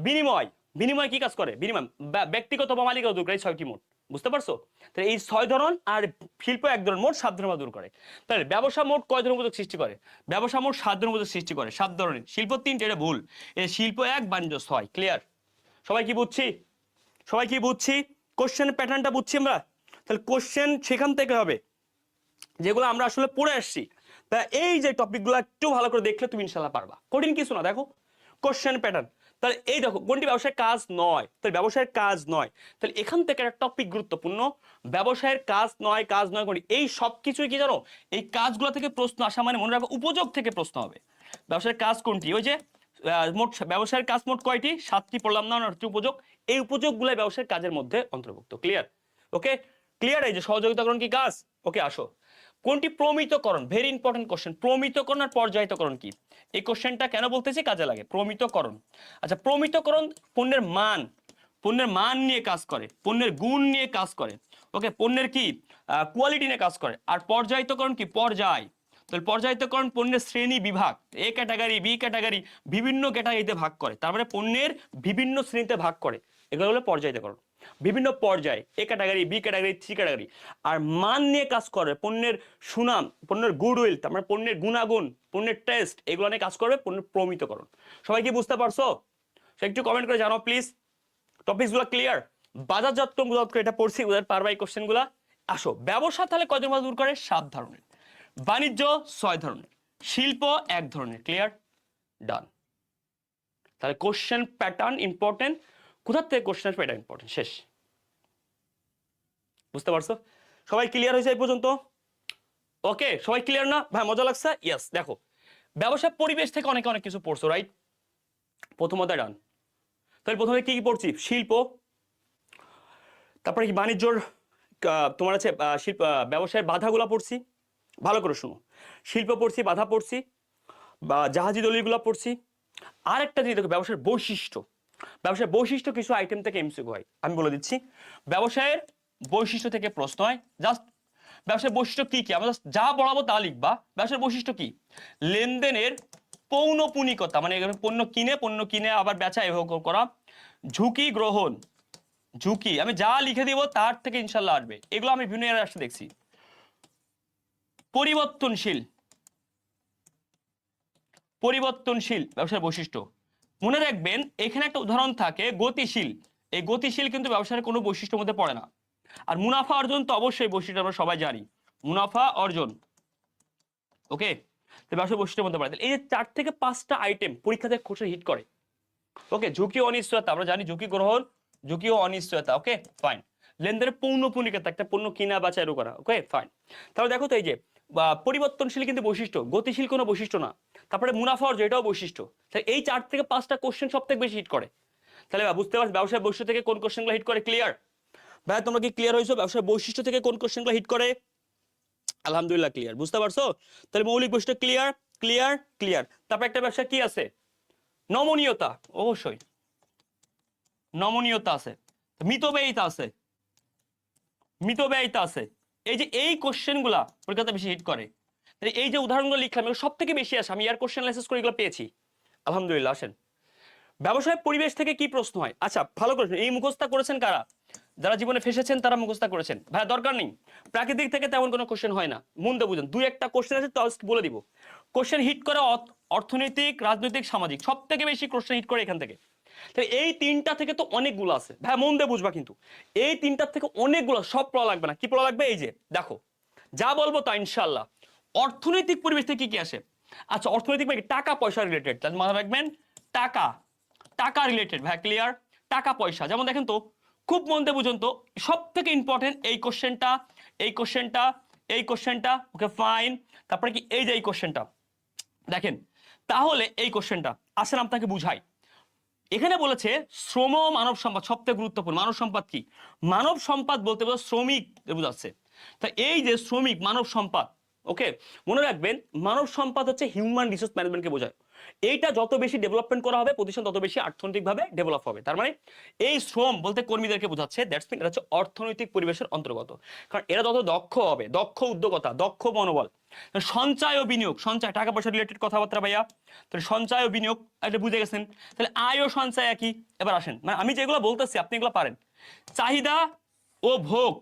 বিনিময়। বিনিময় কি কাজ করে? বিনিময় ব্যক্তিগত বা মালিকানা দূর করে, এই 6টি মোট। বুঝতে পারছো? তাহলে এই 6 ধরন আর শিল্প 1 ধরন, মোট 7 ধরন দূর করে। তাহলে ব্যবসা মোট কয় ধরনের উপযোগ সৃষ্টি করে? ব্যবসা মোট 7 ধরনের উপযোগ সৃষ্টি করে, 7 ধরনের। শিল্প 3টে, এটা ভুল। এই শিল্প 1, বাণিজ্য 6। ক্লিয়ার? সবাই কি বুঝছি? সবাই কি বুঝছি? কোশ্চেনের প্যাটার্নটা বুঝছি আমরা? তাহলে কোশ্চেন সেখান থেকে হবে যেগুলো আমরা আসলে পড়ে আসছি। তা এই যে টপিকগুলো একটু ভালো করে দেখলে তুমি ইনশাল্লাহ পারবা, কঠিন কিছু না। দেখো কোশ্চেন প্যাটার্ন, তাহলে এই দেখো কোনটি ব্যবসায়ের কাজ নয়, তাহলে ব্যবসায়ের কাজ নয়। তাহলে এখান থেকে একটা টপিক গুরুত্বপূর্ণ, ব্যবসায়ের কাজ নয়, কাজ নয় কোনটি। এই সব কিছুই কি জানো, এই কাজগুলো থেকে প্রশ্ন আসা মানে মনে রাখো উপযোগ থেকে প্রশ্ন হবে। ব্যবসায়ের কাজ কোনটি? ওই যে মোট ব্যবসায়ের কাজ মোট কয়টি? 7টি পড়লাম না, 9টি উপযোগ। এই উপযোগগুলো ব্যবসায়ের কাজের মধ্যে অন্তর্ভুক্ত। ক্লিয়ার? Okay clear? এই যে সহযোগিতাকরণ কি কাজ? ওকে আসো, কোনটি প্রমিতকরণ? Very important question. প্রমিতকরণ আর পর্যায়িতকরণ কি? এই কোশ্চেনটা কেন বলতেছি, কাজে লাগে। প্রমিতকরণ, আচ্ছা প্রমিতকরণ পণ্যের মান, পণ্যের মান নিয়ে কাজ করে, পণ্যের গুণ নিয়ে কাজ করে। ওকে, পণ্যের কি কোয়ালিটি নিয়ে কাজ করে। আর পর্যায়িতকরণ কি? পর্যায়। তাহলে পর্যায়িতকরণ পণ্যের শ্রেণী বিভাগ, এ ক্যাটাগরি, বি ক্যাটাগরি, বিভিন্ন ক্যাটাগরিতে ভাগ করে। তারপরে পণ্যের বিভিন্ন শ্রেণীতে ভাগ করে, এগুলো হলো পর্যায়িতকরণ। বিভিন্ন পর্যায়ে, A category, B category, C category. আর মান নিয়ে কাজ করে, পণ্যের সুনাম, পণ্যের গুডউইল, তারপরে পণ্যের গুণাগুণ, পণ্যের টেস্ট, এগুলো নিয়ে কাজ করবে পণ্যের প্রমিতকরণ। সবাই কি বুঝতে পারছো? একটু কমেন্ট করে জানাও প্লিজ। টপিকসগুলো ক্লিয়ার? বাজারজাতকরণ এটা পড়ছি, বুঝতে পারবা এই কোশ্চেনগুলো। আসো, ব্যবসা তাহলে কয় ধরনের দূর করে? 7 ধরনের। বাণিজ্য 6 ধরনের, শিল্প 1 ধরনের। ক্লিয়ার? ডান। তাহলে কোশ্চেন প্যাটার্ন ইম্পর্টেন্ট। কোথা থেকে কোশ্চেন প্যাটার্ন ইম্পর্টেন্ট? শেষ। বুঝতে পারছো? সবাই ক্লিয়ার হয়েছে এই পর্যন্ত? ওকে সবাই ক্লিয়ার না ভাই? মজা লাগছে? ইয়েস। দেখো ব্যবসা পরিবেশ থেকে অনেকে অনেক কিছু পড়ছো, রাইট? প্রথমত ডান। তাহলে প্রথমে কি কি পড়ছি? শিল্প, তারপরে কি বাণিজ্যর তোমার আছে শিল্প, ব্যবসায়ের বাধাগুলো পড়ছি। ভালো করে শুনো, শিল্প পড়ছি, বাধা পড়ছি, বা জাহাজি দলিলগুলো পড়ছি। আর একটা জিনিস দেখো, ব্যবসায়ের বৈশিষ্ট্য। ব্যবসায়ের বৈশিষ্ট্য কিছু আইটেম থেকে এমসিকিউ হয়, আমি বলে দিচ্ছি। ব্যবসায়ের বৈশিষ্ট্য থেকে প্রশ্ন হয়। জাস্ট ব্যবসায়ের বৈশিষ্ট্য কি কি, আমরা জাস্ট যা পড়াবো তা লিখবা। ব্যবসায়ের বৈশিষ্ট্য কি? লেনদেনের পৌনপুনিকতা, মানে পণ্য কিনে আবার বেচা এভাবে করা। ঝুঁকি গ্রহণ, ঝুঁকি আমি যা লিখে দিব তার থেকে ইনশাল্লাহ আসবে, এগুলো আমি বিভিন্ন আসতে দেখছি। পরিবর্তনশীল, পরিবর্তনশীল ব্যবসার বৈশিষ্ট্য। মনে রাখবেন এখানে একটা উদাহরণ থাকে গতিশীল। এই গতিশীল কিন্তু ব্যবসার কোনো বৈশিষ্ট্যের মধ্যে পড়ে না। আর মুনাফা অর্জন তো অবশ্যই বৈশিষ্ট্য, আমরা সবাই জানি মুনাফা অর্জন। ওকে, তো ব্যবসার বৈশিষ্ট্যের মধ্যে পড়ে। এই যে 4 থেকে 5টা আইটেম পরীক্ষাতে কোশ্চেন হিট করে। ওকে, ঝুঁকি ও অনিশ্চয়তা আমরা জানি, ঝুঁকি গ্রহণ, ঝুঁকি ও অনিশ্চয়তা। Okay fine. লেনদেনের পৌনপুনিকতা, একটা পণ্য কিনা বেচা এরও করা। Okay fine. তাহলে দেখো তো এই যে পরিবর্তনশীল কিন্তু বৈশিষ্ট্য, গতিশীল কোনো বৈশিষ্ট্য না। তারপরে মুনাফা অর্জন, এটাও বৈশিষ্ট্য। তাহলে এই 4 থেকে 5টা কোশ্চেন সব থেকে বেশি হিট করে। তাহলে বুঝতে পারছো ব্যবসায় বৈশিষ্ট্য থেকে কোন কোশ্চেনগুলো হিট করে? ক্লিয়ার? ভাই তোমরা কি ক্লিয়ার হয়েছো? ব্যবসায় বৈশিষ্ট্য থেকে কোন কোশ্চেনগুলো হিট করে? আলহামদুলিল্লাহ ক্লিয়ার। বুঝতে পারছো? তাহলে মৌলিক বৈশিষ্ট্য ক্লিয়ার, ক্লিয়ার, ক্লিয়ার। তারপর একটা ব্যবসা কি আছে? নমনীয়তা, অবশ্যই নমনীয়তা আছে। মিতব্যয়িতা আছে, মিতব্যয়িতা আছে। এই যে এই কোশ্চেনগুলা পরীক্ষাতে বেশি হিট করে। তাহলে এই যে উদাহরণগুলো লিখলাম এগুলো সব থেকে বেশি আসে, আমি ইয়ার কোশ্চেন অ্যানালাইসিস করে এগুলো পেয়েছি। আলহামদুলিল্লাহ। আসেন, ব্যবসায় পরিবেশ থেকে কি প্রশ্ন হয়? আচ্ছা ভালো করে এই মুখস্থ করেছেন কারা? যারা জীবনে ফেসেছেন তারা মুখস্থ করেছেন, ভাই দরকার নেই। প্রাকৃতিক থেকে তেমন কোনো কোশ্চেন হয় না, মন দিয়ে বুঝেন। দুই একটা কোশ্চেন আছে তো বলে দিব। কোশ্চেন হিট করে অর্থনৈতিক, রাজনৈতিক, সামাজিক, সব থেকে বেশি কোশ্চেন হিট করে এখান থেকে। তাহলে এই তিনটা থেকে তো অনেকগুলো আছে ভাই, মন দিয়ে বুঝবা কিন্তু। এই তিনটার থেকে অনেকগুলো, সব পড়া লাগবে না। কি পড়া লাগবে? এই যে দেখো যা বলবো তা ইনশাল্লাহ। অর্থনৈতিক পরিবেশ থেকে কি কি আসে? আচ্ছা অর্থনৈতিক মানে টাকা পয়সা রিলেটেড, তাহলে মাথায় রাখবেন টাকা, টাকা রিলেটেড ভাই, ক্লিয়ার? টাকা পয়সা, যেমন দেখেন তো, খুব মন দিয়ে বুঝুন তো, সব থেকে ইম্পর্টেন্ট এই কোশ্চেনটা, এই কোশ্চেনটা, এই কোশ্চেনটা, ওকে ফাইন। তারপরে কি এই যে এই কোশ্চেনটা দেখেন, তাহলে এই কোশ্চেনটা আসলে আপনাকে বুঝাই। এখানে বলেছে শ্রম ও মানব সম্পদ সব থেকে গুরুত্বপূর্ণ। মানব সম্পদ কি? মানব সম্পদ বলতে বলতে শ্রমিক বোঝাচ্ছে। তা এই যে শ্রমিক মানব সম্পদ, ওকে মনে রাখবেন মানব সম্পদ হচ্ছে হিউম্যান রিসোর্স ম্যানেজমেন্টকে বোঝায়। এইটা যত বেশি ডেভেলপমেন্ট করা হবে প্রতিষ্ঠান তত বেশি অর্থনৈতিকভাবে ডেভেলপ হবে। তার মানে এই শ্রম বলতে কর্মীদেরকে বোঝাচ্ছে, দ্যাটস মিন এটা হচ্ছে অর্থনৈতিক পরিবেশের অন্তর্গত। কারণ এরা যত দক্ষ হবে, দক্ষ উদ্যোগতা, দক্ষ মনোবল, সঞ্চয় ও বিনিয়োগ, সঞ্চয় টাকা পয়সা রিলেটেড কথাবার্তা ভাইয়া। তাহলে সঞ্চয় ও বিনিয়োগ এটা বুঝে গেছেন। তাহলে আয় ও সঞ্চয় একই। এবার আসেন, মানে আমি যেগুলো বলতেছি আপনি এগুলো পারেন। চাহিদা ও ভোগ,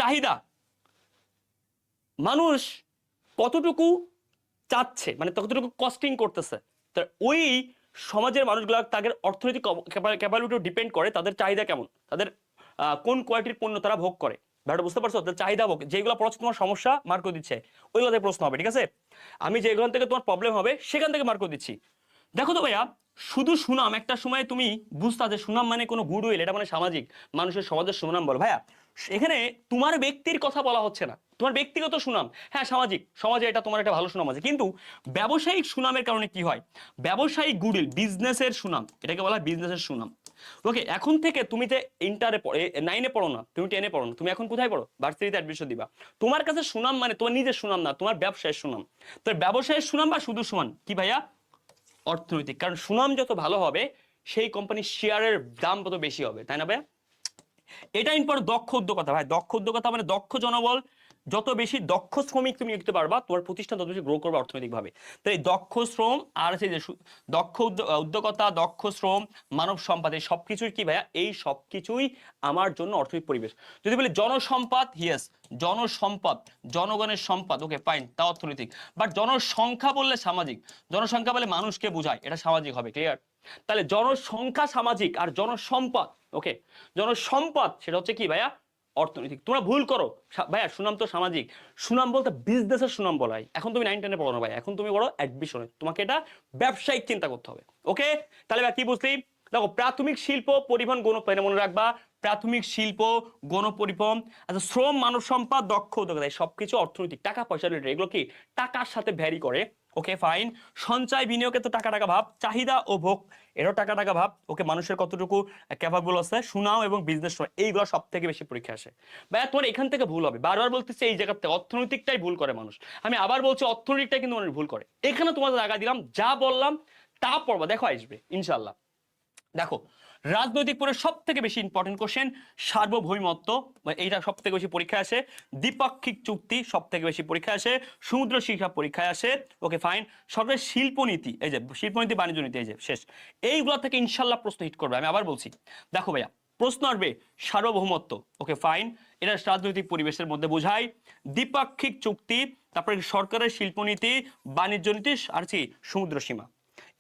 চাহিদা মানুষ কতটুকু চাচ্ছে, মানে কতটুকু কস্টিং করতেছে, তার ওই সমাজের মানুষগুলো তাদের অর্থনৈতিক ক্যাপাবিলিটি ডিপেন্ড করে তাদের চাহিদা কেমন, তাদের কোন কোয়ালিটির পণ্য তারা ভোগ করে। ব্যাপারটা বুঝতে পারছো? তাদের চাহিদা ভোগ, যেগুলো পড়াচ্ছে তোমার সমস্যা মার্ক দিচ্ছে ওইগুলো থেকে প্রশ্ন হবে, ঠিক আছে? আমি যেগুলো থেকে তোমার প্রবলেম হবে সেখান থেকে মার্ক দিচ্ছি। দেখো তো ভাইয়া, শুধু সুনাম, একটা সময় তুমি বুঝতা যে সুনাম মানে কোনো গুডউইল, এটা মানে সামাজিক, মানুষের সমাজের সুনাম বল। ভাইয়া এখানে তোমার ব্যক্তির কথা বলা হচ্ছে না, তোমার ব্যক্তিগত সুনাম, হ্যাঁ সামাজিক, সমাজে এটা তোমার একটা ভালো সুনাম আছে, কিন্তু ব্যবসায়িক সুনামের কারণে কি হয়? ব্যবসায়িক গুডউইল, বিজনেসের সুনাম, এটাকে বলা হয় বিজনেসের সুনাম। ওকে, এখন থেকে তুমি যে ইন্টারে নাইনে পড়ো না, তুমি টেনে পড়ো না, তুমি এখন কোথায় পড়ো? ভার্সিটিতে অ্যাডমিশন দিবা। তোমার কাছে সুনাম মানে তোমার নিজের সুনাম না, তোমার ব্যবসায়ের সুনাম। তো ব্যবসায়ের সুনাম বা শুধু সুনাম কি ভাইয়া? অর্থনৈতিক। কারণ সুনাম যত ভালো হবে সেই কোম্পানির শেয়ারের দাম তত বেশি হবে, তাই না ভাই? এটা ইম্পর্টেন্ট। দক্ষ উদ্যোক্তা ভাই, দক্ষ উদ্যোক্তা মানে দক্ষ জনবল, যত বেশি দক্ষ শ্রমিক তুমি নিতে পারবা তোমার প্রতিষ্ঠান তত বেশি গ্রো করবে অর্থনৈতিকভাবে। তো এই দক্ষ শ্রম আর সেই যে দক্ষ উদ্যোক্তা, দক্ষ শ্রম, মানব সম্পদ, এই সবকিছুই কি ভাইয়া? এই সবকিছুই আমার জন্য অর্থনৈতিক পরিবেশ। যদি বলি জনসম্পদ, ইয়েস জনসম্পদ, জনগণের সম্পদ, ওকে ফাইন, তা অর্থনৈতিক। বাট জনসংখ্যা বললে সামাজিক, জনসংখ্যা বলে মানুষকে বোঝায়, এটা সামাজিক হবে, ক্লিয়ার? তাহলে জনসংখ্যা সামাজিক আর জনসম্পদ, ওকে জনসম্পদ সেটা হচ্ছে কি ভাইয়া? অর্থনৈতিক। তোমরা ভুল করো ভাইয়া, সুনাম তো সামাজিক, সুনাম বলতে বিজনেসের সুনাম বলা হয়। এখন তুমি 9-10 পড়ো না ভাই, এখন তুমি পড়ো অ্যাডমিশনে, তোমাকে এটা ব্যবসায়িক চিন্তা করতে হবে। ওকে, তাহলে ভাই কি বুঝলি? দেখো প্রাথমিক শিল্প পরিবহন গণ, মনে রাখবা প্রাথমিক শিল্প গণপরিবহন, আচ্ছা শ্রম মানব সম্পদ দক্ষ উদ্যোক্তা, সবকিছু অর্থনৈতিক, টাকা পয়সা রিলেটেড, এগুলো কি টাকার সাথে ভ্যারি করে। Okay fine. সঞ্চয় বিনিয়োগে তো টাকা টাকা ভাব, চাহিদা ও ভোগ এটাও টাকা টাকা ভাব। ওকে মানুষের কতটুকু ক্যাপাবল আছে, সুনাম এবং বিজনেস, এইগুলো সব থেকে বেশি পরীক্ষা আসে। ভাইয়া তোমার এখান থেকে ভুল হবে, বারবার বলতেছি এই জায়গাতে অর্থনৈতিকটাই ভুল করে মানুষ। আমি আবার বলছি অর্থনৈতিকটাই কিন্তু মানুষ ভুল করে। এখানে তোমাদের জায়গা দিলাম, যা বললাম তা পড়বা, দেখো আসবে ইনশাল্লাহ। দেখো রাজনৈতিক পরে সব থেকে বেশি ইম্পর্টেন্ট কোশ্চেন সার্বভৌমত্ব, এইটা সব থেকে বেশি পরীক্ষায় আসে। দ্বিপাক্ষিক চুক্তি সব থেকে বেশি পরীক্ষায় আসে। সমুদ্র শিক্ষা পরীক্ষায় আসে। Okay fine. সরকারের শিল্পনীতি, এই যে শিল্পনীতি, বাণিজ্য নীতি, এই যে শেষ, এইগুলো থেকে ইনশাল্লাহ প্রশ্ন হিট করবে। আমি আবার বলছি, দেখো ভাইয়া প্রশ্ন আসবে সার্বভৌমত্ব, ওকে ফাইন, এটা রাজনৈতিক পরিবেশের মধ্যে বোঝায়। দ্বিপাক্ষিক চুক্তি, তারপরে সরকারের শিল্পনীতি, বাণিজ্য নীতি, আর কি সমুদ্র সীমা,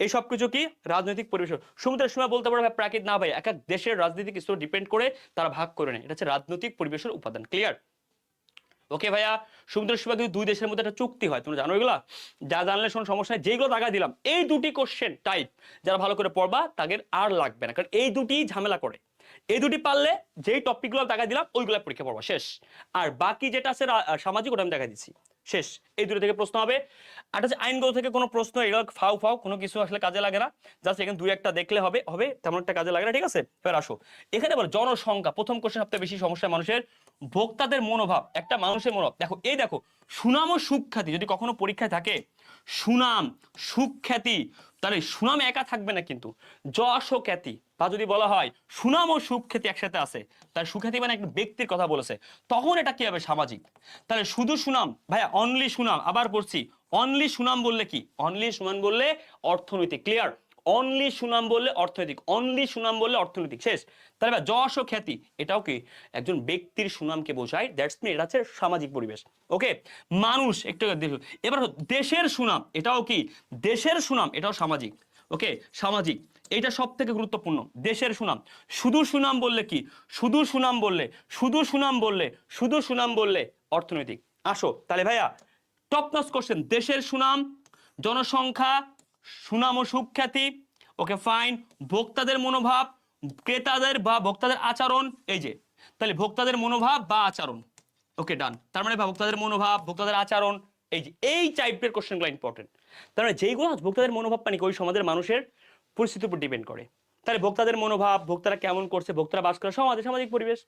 এই সব কিছু কি রাজনৈতিক পরিবেশ। সমুদ্রের সীমা বলতে পারো প্রাকৃতিক না ভাই, এক এক দেশের রাজনীতি কিছু ডিপেন্ড করে তারা ভাগ করে নেয়, এটা হচ্ছে রাজনৈতিক পরিবেশের উপাদান, ক্লিয়ার? ওকে ভাইয়া, সমুদ্রের সীমা কিন্তু দুই দেশের মধ্যে একটা চুক্তি হয়, তোমরা জানো এগুলা? যা জানলে শোন সমস্যা নেই, যেগুলো টাকা দিলাম এই দুটি কোশ্চেন টাইপ যারা ভালো করে পড়বা তাদের আর লাগবে না, কারণ এই দুটি ঝামেলা করে। এই দুটি পারলে যেই টপিকগুলো টাকা দিলাম ওইগুলো পরীক্ষা পড়বা, শেষ। আর বাকি যেটা আছে সামাজিক, ওটা আমি দেখা দিচ্ছি, শেষ। এই দুটো থেকে প্রশ্ন হবে। আর হচ্ছে আইনগত থেকে কোনো প্রশ্ন, এগুলো ফাও ফাও কোনো কিছু আসলে কাজে লাগে না, জাস্ট এখানে দুই একটা দেখলে হবে হবে, তেমন একটা কাজে লাগে না, ঠিক আছে? এবার আসো এখানে বলো জনসংখ্যা, প্রথম কোশ্চেন সবথেকে বেশি সমস্যা মানুষের, ভোক্তাদের মনোভাব, একটা মানুষের মনোভাব। দেখো এই দেখো সুনাম ও সুখ্যাতি যদি কখনো পরীক্ষায় থাকে, সুনাম সুখ্যাতি, তাহলে সুনাম একা থাকবে না কিন্তু, যশ ও খ্যাতি, বা যদি বলা হয় সুনাম ও সুখ্যাতি একসাথে আছে, তার সুখ্যাতি মানে একটা ব্যক্তির কথা বলেছে, তখন এটা কি হবে? সামাজিক। তাহলে শুধু সুনাম ভাইয়া, অনলি সুনাম, আবার পড়ছি অনলি সুনাম বললে কি? অনলি সুনাম বললে অর্থনৈতিক, ক্লিয়ার? অনলি সুনাম বললে অর্থনৈতিক, অনলি সুনাম বললে অর্থনৈতিক, শেষ। তাহলে ভাই যশ ও খ্যাতি এটাও কি একজন ব্যক্তির সুনামকে বোঝায়, দ্যাটস মিন এটা হচ্ছে সামাজিক পরিবেশ। ওকে, মানুষ একটু দেখো, এবার দেশের সুনাম এটাও কি, দেশের সুনাম এটাও সামাজিক। ওকে, সামাজিক, এটা সব থেকে গুরুত্বপূর্ণ, দেশের সুনাম। শুধু সুনাম বললে কি, শুধু সুনাম বললে, শুধু সুনাম বললে, শুধু সুনাম বললে অর্থনৈতিক। আসো তাহলে ভাইয়া টপ নচ কোশ্চেন, দেশের সুনাম, জনসংখ্যা, সুনাম ও সুখ্যাতি, ওকে ফাইন, ভোক্তাদের মনোভাব, ক্রেতাদের বা ভোক্তাদের আচরণ, এই যে তাহলে ভোক্তাদের মনোভাব বা আচরণ, ওকে ডান। তার মানে ভোক্তাদের মনোভাব, ভোক্তাদের আচরণ, এই যে এই টাইপের কোশ্চেনগুলো ইম্পর্টেন্ট। তার মানে যেইগুলো ভোক্তাদের মনোভাব মানে ওই সমাজের মানুষের পরিস্থিতির উপর ডিপেন্ড করে। তাহলে ভোক্তাদের মনোভাব, ভোক্তারা কেমন করছে, ভোক্তারা বাস করে সমাজে, সামাজিক পরিবেশ।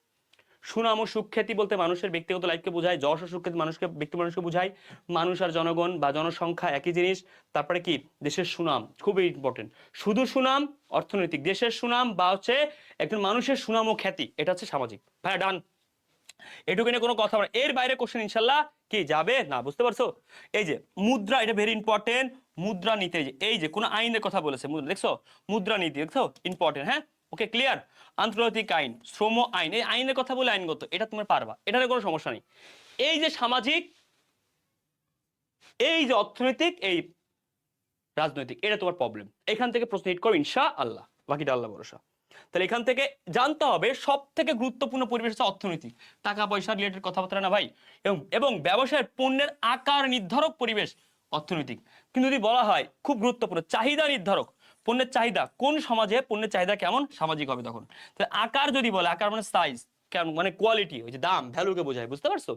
সুনাম ও সুখ্যাতি বলতে মানুষের ব্যক্তিগত লাইফকে বোঝায়, যশ ও সুখ্যাতি মানুষকে, ব্যক্তি মানুষকে বোঝায়। মানুষ আর জনগণ বা জনসংখ্যা একই জিনিস। তারপরে কি দেশের সুনাম, খুবই ইম্পর্টেন্ট। শুধু সুনাম অর্থনৈতিক, দেশের সুনাম বা হচ্ছে একজন মানুষের সুনাম ও খ্যাতি এটা হচ্ছে সামাজিক। ভাইয়া ডান, এটুকু নিয়ে কোনো কথা, এর বাইরে কোশ্চেন ইনশাল্লাহ কি যাবে না, বুঝতে পারছো? এই যে মুদ্রা, এটা ভেরি ইম্পর্টেন্ট। মুদ্রা নীতি, এই যে কোন আইনের কথা বলেছে, মুদ্রা দেখছো, মুদ্রা নীতি দেখছো, ইম্পর্টেন্ট। হ্যাঁ, ওকে ক্লিয়ার। আন্তর্জাতিক আইন, শ্রম আইন, এই আইনের কথা বলে আইনগত, এটা তুমি পারবা, এটার কোনো সমস্যা নেই। এই যে সামাজিক, এই যে অর্থনৈতিক, এই রাজনৈতিক, এটা তোমার প্রবলেম। এখান থেকে প্রশ্ন হিট করো ইনশাআল্লাহ, বাকিটা আল্লাহ ভরসা। তাহলে এখান থেকে জানতে হবে সব থেকে গুরুত্বপূর্ণ পরিবেশ হচ্ছে অর্থনীতি, টাকা পয়সা রিলেটেড কথাবার্তা না ভাই। এবং ব্যবসায়ের পণ্যের আকার নির্ধারক পরিবেশ অর্থনৈতিক। কিন্তু যদি বলা হয় খুব গুরুত্বপূর্ণ চাহিদা নির্ধারক, পণ্যের চাহিদা কোন সমাজে পণ্যের চাহিদা কেমন, সামাজিক হবে তখন। তাহলে আকার যদি বলে, আকার মানে সাইজ, কেমন মানে কোয়ালিটি, ওই যে দাম, ভ্যালুকে বোঝায়, বুঝতে পারছো?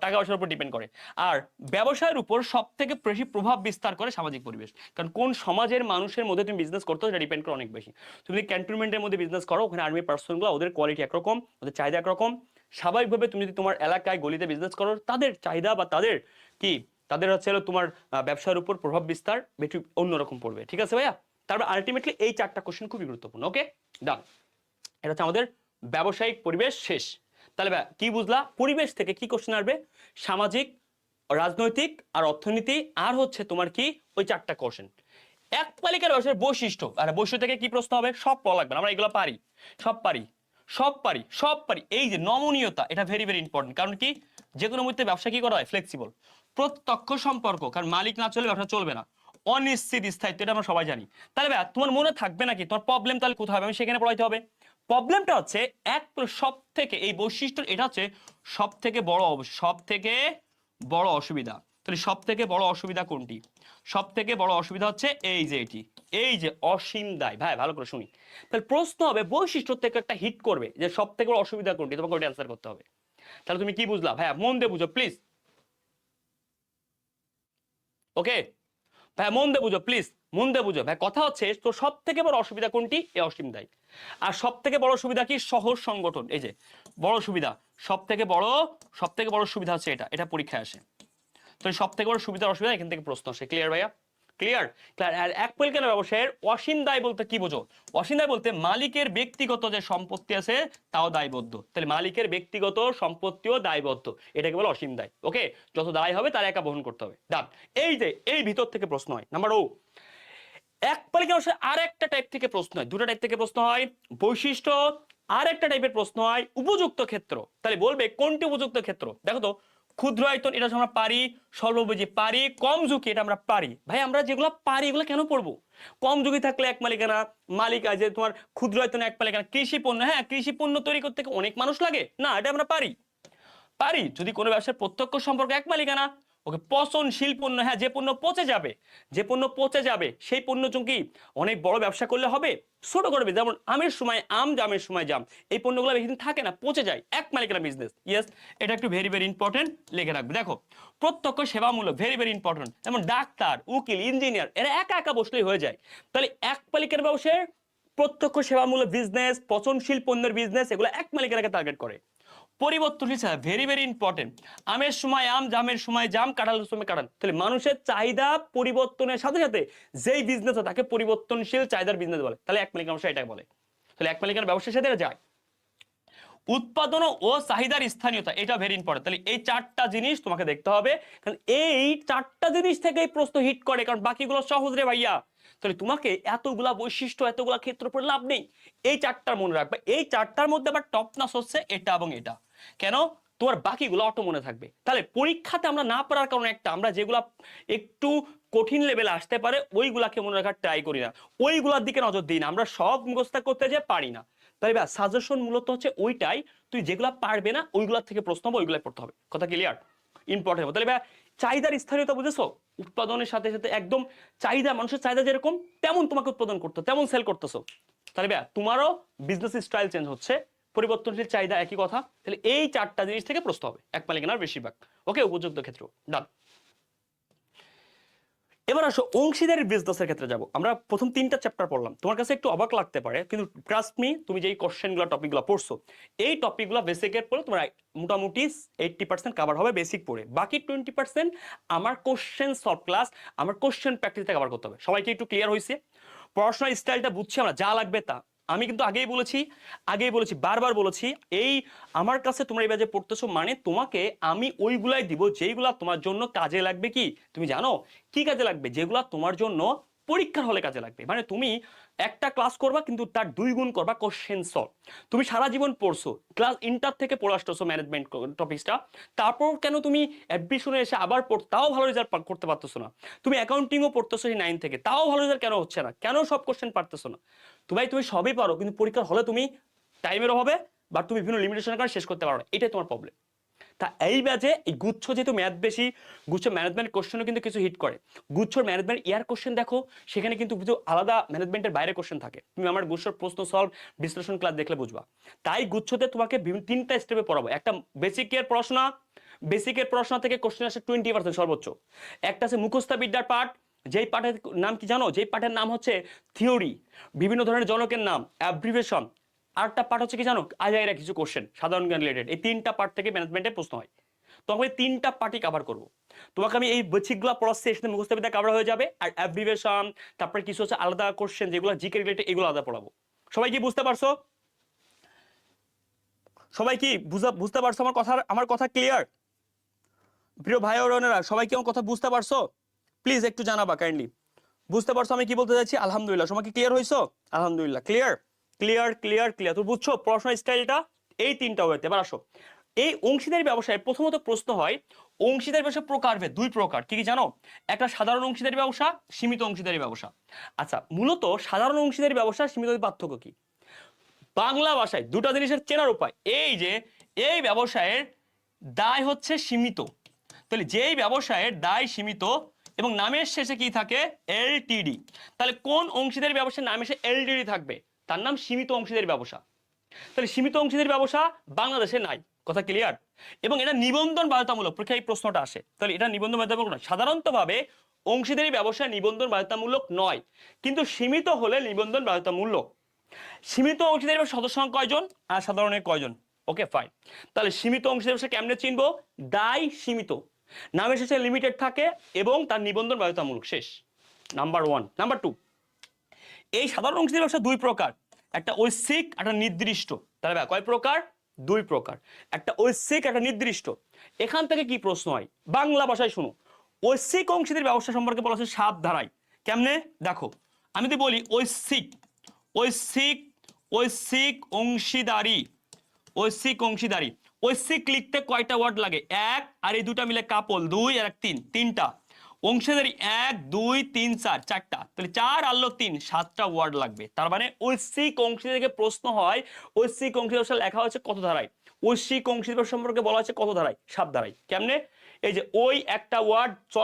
টাকা পয়সার উপর ডিপেন্ড করে। আর ব্যবসায়ের উপর সব থেকে বেশি প্রভাব বিস্তার করে সামাজিক পরিবেশ, কারণ কোন সমাজের মানুষের মধ্যে তুমি বিজনেস করতে, সেটা ডিপেন্ড করে অনেক বেশি। তুমি যদি ক্যান্টনমেন্টের মধ্যে বিজনেস করো, ওখানে আর্মি পার্সনগুলো, ওদের কোয়ালিটি একরকম, ওদের চাহিদা একরকম। স্বাভাবিকভাবে তুমি যদি তোমার এলাকায় গলিতে বিজনেস করো, তাদের চাহিদা বা তাদের কি, তাদের হচ্ছে তোমার ব্যবসার উপর প্রভাব বিস্তার বেশি অন্যরকম পড়বে। ঠিক আছে ভাইয়া? তারপর আলটিমেটলি এই চারটা কোশ্চেন খুবই গুরুত্বপূর্ণ। ওকে ডান, এটা হচ্ছে আমাদের ব্যবসায়িক পরিবেশ শেষ। তাহলে ভাই কি বুঝলা, পরিবেশ থেকে কি কোশ্চেন আসবে, সামাজিক, রাজনৈতিক আর অর্থনীতি, আর হচ্ছে তোমার কি ওই চারটা কোশ্চেন। এক তালিকার ব্যবসায়ের বৈশিষ্ট্য, আর বৈশিষ্ট্য থেকে কি প্রশ্ন হবে, সব পড়া লাগবে, আমরা এগুলো পারি, সব পারি, সব পারি, সব পারি। এই যে নমনীয়তা, এটা ভেরি ভেরি ইম্পর্টেন্ট। কারণ কি, যে কোনো মুহূর্তে ব্যবসা কি করা হয়, ফ্লেক্সিবল। প্রত্যক্ষ সম্পর্ক, কারণ মালিক না চলে ব্যবসা চলবে না। অনিশ্চিত স্থায়িত্ব, এটা আমরা সবাই জানি। তাহলে ভাই তোমার মনে থাকবে নাকি তোমার প্রবলেম তাহলে কোথায় হবে, আমি সেখানে পড়াইতে হবে। প্রবলেমটা হচ্ছে এক সব থেকে এই বৈশিষ্ট্য, এটা হচ্ছে সব থেকে বড়, সব থেকে বড় অসুবিধা। তাহলে সব থেকে বড় অসুবিধা কোনটি, সব থেকে বড় অসুবিধা হচ্ছে এই যে এটি, এই যে অসীম দায়। ভাই ভালো করে শুনি, তাহলে প্রশ্ন হবে বৈশিষ্ট্য থেকে একটা হিট করবে যে সব থেকে বড় অসুবিধা কোনটি, তোমাকে ওইটা অ্যান্সার করতে হবে। তাহলে তুমি কি বুঝলা ভাইয়া, মন দিয়ে বুঝো প্লিজ। ওকে ভাই মন দিয়ে বুঝো প্লিজ, মন দিয়ে বুঝো ভাই। কথা হচ্ছে তো সব থেকে বড় অসুবিধা কোনটি, এই অসীম দায়। আর সব থেকে বড় সুবিধা কি, সহজ সংগঠন। এই যে বড় সুবিধা, সব থেকে বড় সুবিধা হচ্ছে এটা, এটা পরীক্ষায় আসে। তো সব থেকে বড় সুবিধা অসুবিধা এখান থেকে প্রশ্ন আসে। ক্লিয়ার ভাইয়া? Clear clear. আর এক পরিচালনা ব্যবসায়ের অসীম দায় বলতে কি বোঝো, অসীম দায় বলতে মালিকের ব্যক্তিগত যে সম্পত্তি আছে তাও দায়বদ্ধ। তাহলে মালিকের ব্যক্তিগত সম্পত্তিও দায়বদ্ধ, এটাকে বলে অসীম দায়। ওকে, যত দায় হবে তার একা বহন করতে হবে। ডান। এই যে এই ভিতর থেকে প্রশ্ন হয় নাম্বার ও। এক পালিকা ব্যবসায় আর একটা টাইপ থেকে প্রশ্ন হয়, দুটো টাইপ থেকে প্রশ্ন হয়, বৈশিষ্ট্য, আর একটা টাইপের প্রশ্ন হয় উপযুক্ত ক্ষেত্র। তাহলে বলবে কোনটি উপযুক্ত ক্ষেত্র, দেখো তো ক্ষুদ্র আয়তন এটা আমরা পারি, স্বল্পপুঁজি পারি, কম ঝুঁকি এটা আমরা পারি। ভাই আমরা যেগুলো পারি এগুলো কেন পড়বো? কম ঝুঁকি থাকলে এক মালিকানা, মালিক আছে তোমার, ক্ষুদ্র আয়তনে এক মালিকানা, কৃষি পণ্য, হ্যাঁ কৃষি পণ্য তৈরি করতে অনেক মানুষ লাগে না, এটা আমরা পারি। পারি যদি কোনো ব্যবসার প্রত্যক্ষ সম্পর্ক এক মালিকানা, ওকে পচনশীল পণ্য, হ্যাঁ যে পণ্য পচে যাবে, যে পণ্য পচে যাবে সেই পণ্য চুঙ্কি অনেক বড় ব্যবসা করলে হবে, ছোট করবে, যেমন আমের সময় আম, জামের সময় জাম, এই পণ্যগুলো বেশি দিন থাকে না, পচে যায়, এক মালিকানা বিজনেস। ইয়েস, এটা একটু ভেরি ভেরি ইম্পর্টেন্ট, লিখে রাখবে। দেখো প্রত্যক্ষ সেবামূলক ভেরি ভেরি ইম্পর্টেন্ট, যেমন ডাক্তার, উকিল, ইঞ্জিনিয়ার, এরা একা একা বসলেই হয়ে যায়। তাহলে এক মালিকের ব্যবসায় প্রত্যক্ষ সেবামূলক বিজনেস, পচনশীল পণ্যের বিজনেস, এগুলো এক মালিকের টার্গেট করে। পরিবর্তনশীল চাহিদা ভেরি ভেরি ইম্পর্টেন্ট, আমের সময় আম, জামের সময় জাম, কাঁঠালের সময় কাঁঠাল। তাহলে মানুষের চাহিদা পরিবর্তনের সাথে সাথে যেই বিজনেস তাকে পরিবর্তনশীল চাহিদার বিজনেস বলে। তাহলে এক মালিকানা ব্যবসা এটাকে বলে। তাহলে এক মালিকানা ব্যবসার সাথে যায়। উৎপাদন ও চাহিদার স্থানীয়তা, এটা ভেরি ইম্পর্টেন্ট। তাহলে এই চারটা জিনিস তোমাকে দেখতে হবে, কারণ এই চারটা জিনিস থেকেই প্রশ্ন হিট করে, কারণ বাকিগুলো সহজ রে ভাইয়া। তাহলে তোমাকে এতগুলা বৈশিষ্ট্য এতগুলা ক্ষেত্র পড়ে লাভ নেই, এই চারটার মনে রাখবে। এই চারটার মধ্যে আবার টপ নাচ হচ্ছে এটা এবং এটা, কেন তোমার বাকিগুলো অটো মনে থাকবে। তাহলে পরীক্ষাতে আমরা না পারার কারণে একটা, আমরা যেগুলা একটু কঠিন লেভেলে আসতে পারে ওইগুলাকে মনে রাখার ট্রাই করি না, ওইগুলার দিকে নজর দিই না, আমরা সব মুখস্থ করতে যে পারি না। তাই বা সাজেশন মূলত হচ্ছে ওইটাই, তুই যেগুলা পারবে না ওইগুলার থেকে প্রশ্ন হবে, ওইগুলাই পড়তে হবে। কথা ক্লিয়ার? ইম্পর্টেন্ট। তাহলে ভাই চাহিদার স্থানীয়তা বুঝেছো? উৎপাদনের সাথে সাথে একদম চাহিদা, মানুষের চাহিদা যেরকম তেমন তোমাকে উৎপাদন করতে, তেমন সেল করতেছো। তাহলে ভাই তোমারও বিজনেস স্টাইল চেঞ্জ হচ্ছে, পরিবর্তনশীল চাহিদা একই কথা। তাহলে এই চারটা জিনিস থেকে প্রশ্ন হবে, এক মালিকানার বেশিরভাগ। ওকে, উপযুক্ত ক্ষেত্র ডান। এবার আসো অংশীদারি বিজনেসের ক্ষেত্রে যাব। আমরা প্রথম 3টা চ্যাপ্টার পড়লাম, তোমার কাছে একটু অবাক লাগতে পারে, কিন্তু ট্রাস্ট মি, তুমি যেই কোশ্চেনগুলো টপিকগুলো পড়ছো, এই টপিকগুলো বেসিকের পড়ে তোমার মোটামুটি 80% কভার হবে বেসিক পড়ে। বাকি 20% আমার কোশ্চেন সলভ ক্লাস, আমার কোশ্চেন প্র্যাকটিসে কভার করতে হবে। সবাইকে একটু ক্লিয়ার হয়েছে? পড়াশোনার স্টাইলটা বুঝছি আমরা, যা লাগবে তা। আমি কিন্তু আগেই বলেছি বারবার বলেছি, এই আমার কাছে তোমরা এই ব্যাচে পড়তেছো মানে তোমাকে আমি ওইগুলাই দিব যেইগুলা তোমার জন্য কাজে লাগবে। কি তুমি জানো কি কাজে লাগবে? যেগুলা তোমার জন্য পরীক্ষার হলে কাজে লাগবে। মানে তুমি একটা ক্লাস করবা কিন্তু তার 2 গুণ করবা কোশ্চেন সলভ। তুমি সারা জীবন পড়ছো, ক্লাস ইন্টার থেকে পড়ে আসতেছো ম্যানেজমেন্ট টপিকসটা, তারপর কেন তুমি অ্যাডমিশনে এসে আবার তাও ভালো রেজাল্ট করতে পারতেছো না? তুমি অ্যাকাউন্টিংও পড়তেছো সেই 9 থেকে, তাও ভালো রেজাল্ট কেন হচ্ছে না? কেন সব কোশ্চেন পারতেছো না? তুমি সবই পারো, কিন্তু পরীক্ষার হলে তুমি টাইমের অভাবে বা তুমি বিভিন্ন লিমিটেশনের কারণে শেষ করতে পারো না, এটাই তোমার প্রবলেম। তা এই ব্যাচে এই গুচ্ছ যেহেতু ম্যাথ বেশি, গুচ্ছ ম্যানেজমেন্ট কোশ্চেনও কিন্তু কিছু হিট করে। গুচ্ছর ম্যানেজমেন্ট ইয়ার কোশ্চেন দেখো, সেখানে কিন্তু কিছু আলাদা ম্যানেজমেন্টের বাইরে কোশ্চেন থাকে। তুমি আমার গুচ্ছর প্রশ্ন সলভ বিশ্লেষণ ক্লাস দেখলে বুঝবা। তাই গুচ্ছতে তোমাকে 3টা স্টেপে পড়াবো। একটা বেসিকের পড়াশোনা থেকে কোশ্চেন আসে 20% সর্বোচ্চ। একটা আছে মুখস্থ বিদ্যার পাঠ, যেই পাঠের নাম কি জানো? যেই পাঠের নাম হচ্ছে থিওরি, বিভিন্ন ধরনের জনকের নাম, অ্যাব্রিভিয়েশন। আরেকটা পার্ট হচ্ছে কি জানো? আজাইরা কিছু কোশ্চেন সাধারণ জ্ঞান রিলেটেড। এই 3টা পার্ট থেকে ম্যানেজমেন্টের প্রশ্ন হয়। তো আমি 3টা পার্টই কভার করবো। তোমাকে আমি এই বেসিকগুলো পড়াচ্ছি, এর সাথে মুখস্থ বিদ্যা কভার হয়ে যাবে, আর অ্যাব্রিভিয়েশন, তারপরে কিছু হচ্ছে আলাদা কোশ্চেন যেগুলো জিকে রিলেটেড, এগুলো আলাদা পড়াবো। সবাই কি বুঝতে পারছো? সবাই কি বুঝতে পারছো আমার কথা ক্লিয়ার? প্রিয় ভাই ও বোনেরা, সবাই কি আমার কথা বুঝতে পারছো? প্লিজ একটু জানাবা কাইন্ডলি। বুঝতে পারছো আমি কি বলতে চাইছি? আলহামদুলিল্লাহ। সবাই কি ক্লিয়ার হইছো? আলহামদুলিল্লাহ ক্লিয়ার ক্লিয়ার ক্লিয়ার ক্লিয়ার। তো বুঝছো পড়াশোনার স্টাইলটা এই 3টা হইতে। এবার আসো এই অংশীদারি ব্যবসায় প্রথমত প্রশ্ন হয়, অংশীদারি ব্যবসা প্রকারভেদ 2 প্রকার। কি কি জানো? একটা সাধারণ অংশীদারি ব্যবসা, সীমিত অংশীদারি ব্যবসা। আচ্ছা, মূলত সাধারণ অংশীদারি ব্যবসা সীমিত পার্থক্য কি? বাংলা ভাষায় 2টা জিনিসের চেনার উপায়, এই যে এই ব্যবসায়ের দায় হচ্ছে সীমিত। তাহলে যেই ব্যবসায়ের দায় সীমিত এবং নামের শেষে কি থাকে? এলটিডি। তাহলে কোন অংশীদারি ব্যবসার নামের শেষে এলটিডি থাকবে? তার নাম সীমিত অংশীদারি ব্যবসা। তাহলে সীমিত অংশীদারি ব্যবসা বাংলাদেশে নাই। কথা ক্লিয়ার? এবং এটা নিবন্ধন বাধ্যতামূলক, পরীক্ষায় এই প্রশ্নটা আসে। তাহলে এটা নিবন্ধন বাধ্যতামূলক নয়। সাধারণতভাবে অংশীদারি ব্যবসা নিবন্ধন বাধ্যতামূলক নয়, কিন্তু সীমিত হলে নিবন্ধন বাধ্যতামূলক। সীমিত অংশীদারি ব্যবসার সদস্য সংখ্যা কয়জন আর সাধারণের কয়জন? Okay fine. তাহলে সীমিত অংশীদারি ব্যবসা কেমনে চিনবো? দায় সীমিত, নামের শেষে লিমিটেড থাকে এবং তার নিবন্ধন বাধ্যতামূলক। শেষ, নাম্বার 1। নাম্বার 2, এই সাধারণ অংশীদারি ব্যবসা 2 প্রকার, একটা ঐচ্ছিক, একটা নির্দিষ্ট। তাহলে কয় প্রকার? 2 প্রকার, একটা ঐচ্ছিক, একটা নির্দিষ্ট। এখান থেকে কি প্রশ্ন হয় বাংলা ভাষায়? শুনো, ঐচ্ছিক অংশীদারি ব্যবসা সম্পর্কে বলা হচ্ছে 7 ধারায়। কেমনে দেখো, আমি যদি বলি ঐচ্ছিক ঐচ্ছিক ঐচ্ছিক অংশীদারি, ঐচ্ছিক অংশীদারি, ঐচ্ছিক লিখতে কয়টা ওয়ার্ড লাগে? 1, আর এই 2টা মিলে কাপল 2 আর 1 3, 3টা। অংশীদারি 1 2 3 4, 4টা। তাহলে 4 আর 3, 7টা ওয়ার্ড লাগবে। তার মানে ঐচ্ছিক অংশীদারি থেকে প্রশ্ন হয়, ঐচ্ছিক অংশীদারি লেখা হয়েছে কত ধারায়? ঐচ্ছিক অংশীদারি সম্পর্কে বলা হচ্ছে কত ধারায়? 7 ধারায়। কেমনে? এই যে ওই একটা ওয়ার্ড, চ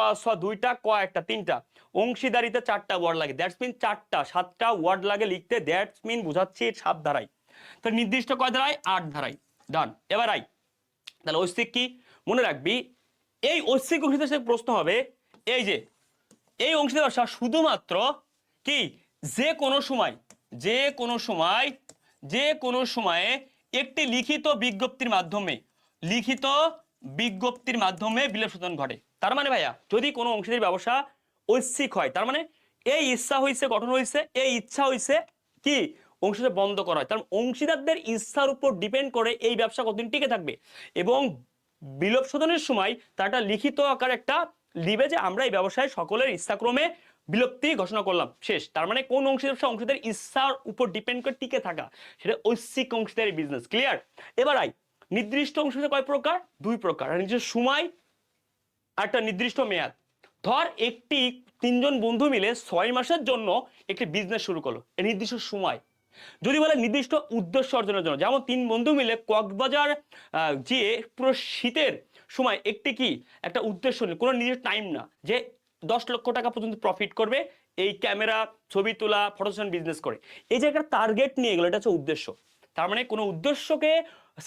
2টা, ক একটা, 3টা। অংশীদারিতে 4টা ওয়ার্ড লাগে, দ্যাটস মিন 4টা 7টা ওয়ার্ড লাগে লিখতে, দ্যাটস মিন বুঝাচ্ছি 7 ধারায়। তো নির্দিষ্ট কয় ধারায়? 8 ধারায়। ডান। এবার আই, তাহলে ঐচ্ছিক কি মনে রাখবি? এই ঐচ্ছিক অংশীদারি থেকে প্রশ্ন হবে, এই যে এই অংশীদারি ব্যবসা শুধুমাত্র কি যে কোনো সময়, যে কোনো সময়, যে কোনো সময়ে একটি লিখিত বিজ্ঞপ্তির মাধ্যমে, লিখিত বিজ্ঞপ্তির মাধ্যমে বিলের শোধন ঘটে। তার মানে ভাইয়া যদি কোনো অংশীদারি ব্যবসা ঐচ্ছিক হয়, তার মানে এই ইচ্ছা হইছে, গঠন হইছে, এই ইচ্ছা হইছে কি অংশীদার বন্ধ করা হয়, তার অংশীদারদের ইচ্ছার উপর ডিপেন্ড করে এই ব্যবসা কতদিন টিকে থাকবে। এবং বিলোপ শোধনের সময় তার একটা লিখিত আকার একটা লিবে যে আমরা এই ব্যবসায় সকলের ইচ্ছাক্রমে বিলুপ্তি ঘোষণা করলাম, শেষ। তার মানে কোন অংশীদার অংশীদারের ইচ্ছার উপর ডিপেন্ড করে টিকে থাকা, সেটা ঐচ্ছিক অংশীদারি বিজনেস। ক্লিয়ার? এবার আই, নির্দিষ্ট অংশীদার কয় প্রকার? দুই প্রকার, নিজস্ব সময় আর একটা নির্দিষ্ট মেয়াদ। ধর একটি তিনজন বন্ধু মিলে 6 মাসের জন্য একটি বিজনেস শুরু করলো, এই নির্দিষ্ট সময়। যদি বলে নির্দিষ্ট উদ্দেশ্য অর্জনের জন্য, যেমন 3 বন্ধু মিলে কক্সবাজার যে পুরো শীতের সময় একটি কি একটা উদ্দেশ্য নেই, কোনো নিজের টাইম না, যে 10 লক্ষ টাকা পর্যন্ত প্রফিট করবে এই ক্যামেরা, ছবি তোলা, ফটো সেশন বিজনেস করে, এই যে একটা টার্গেট নিয়ে গেলো, এটা হচ্ছে উদ্দেশ্য। তার মানে কোনো উদ্দেশ্যকে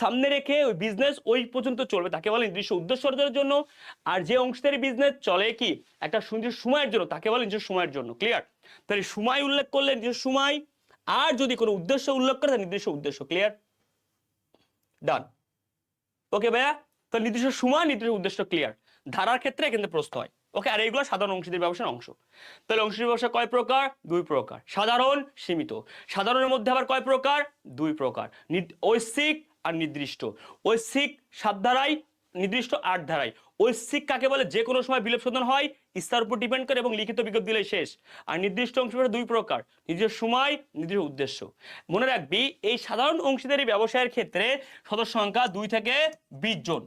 সামনে রেখে ওই বিজনেস ওই পর্যন্ত চলবে, তাকে বলে নির্দিষ্ট উদ্দেশ্য অর্জনের জন্য। আর যে অংশীদারি বিজনেস চলে কি একটা সুনির্দিষ্ট সময়ের জন্য, তাকে বলে নিজস্ব সময়ের জন্য। ক্লিয়ার? তাহলে সময় উল্লেখ করলে নিজস্ব সময়, আর যদি কোনো উদ্দেশ্য উল্লেখ করে তার নির্দিষ্ট উদ্দেশ্য। ক্লিয়ার? ডান। ওকে ভাইয়া, তো নির্দিষ্ট সময় নির্দিষ্ট উদ্দেশ্য ক্লিয়ার। ধারার ক্ষেত্রে কিন্তু প্রশ্ন হয়। ওকে, আর এইগুলো সাধারণ অংশীদারি ব্যবসার অংশ। তাহলে অংশীদারি ব্যবসা কয় প্রকার? দুই প্রকার, সাধারণ, সীমিত। সাধারণের মধ্যে আবার কয় প্রকার? দুই প্রকার, ঐচ্ছিক আর নির্দিষ্ট। ঐচ্ছিক 7 ধারায়, নির্দিষ্ট 8 ধারায়। ঐচ্ছিক কাকে বলে? যে কোনো সময় বিলোপ শোধন হয়, ইচ্ছার উপর ডিপেন্ড করে এবং লিখিত বিজ্ঞপ্তি দিলে শেষ। আর নির্দিষ্ট অংশীদারি দুই প্রকার, নির্দিষ্ট সময়, নির্দিষ্ট উদ্দেশ্য। মনে রাখবি এই সাধারণ অংশীদারি ব্যবসায়ের ক্ষেত্রে সদস্য সংখ্যা 2 থেকে 20 জন।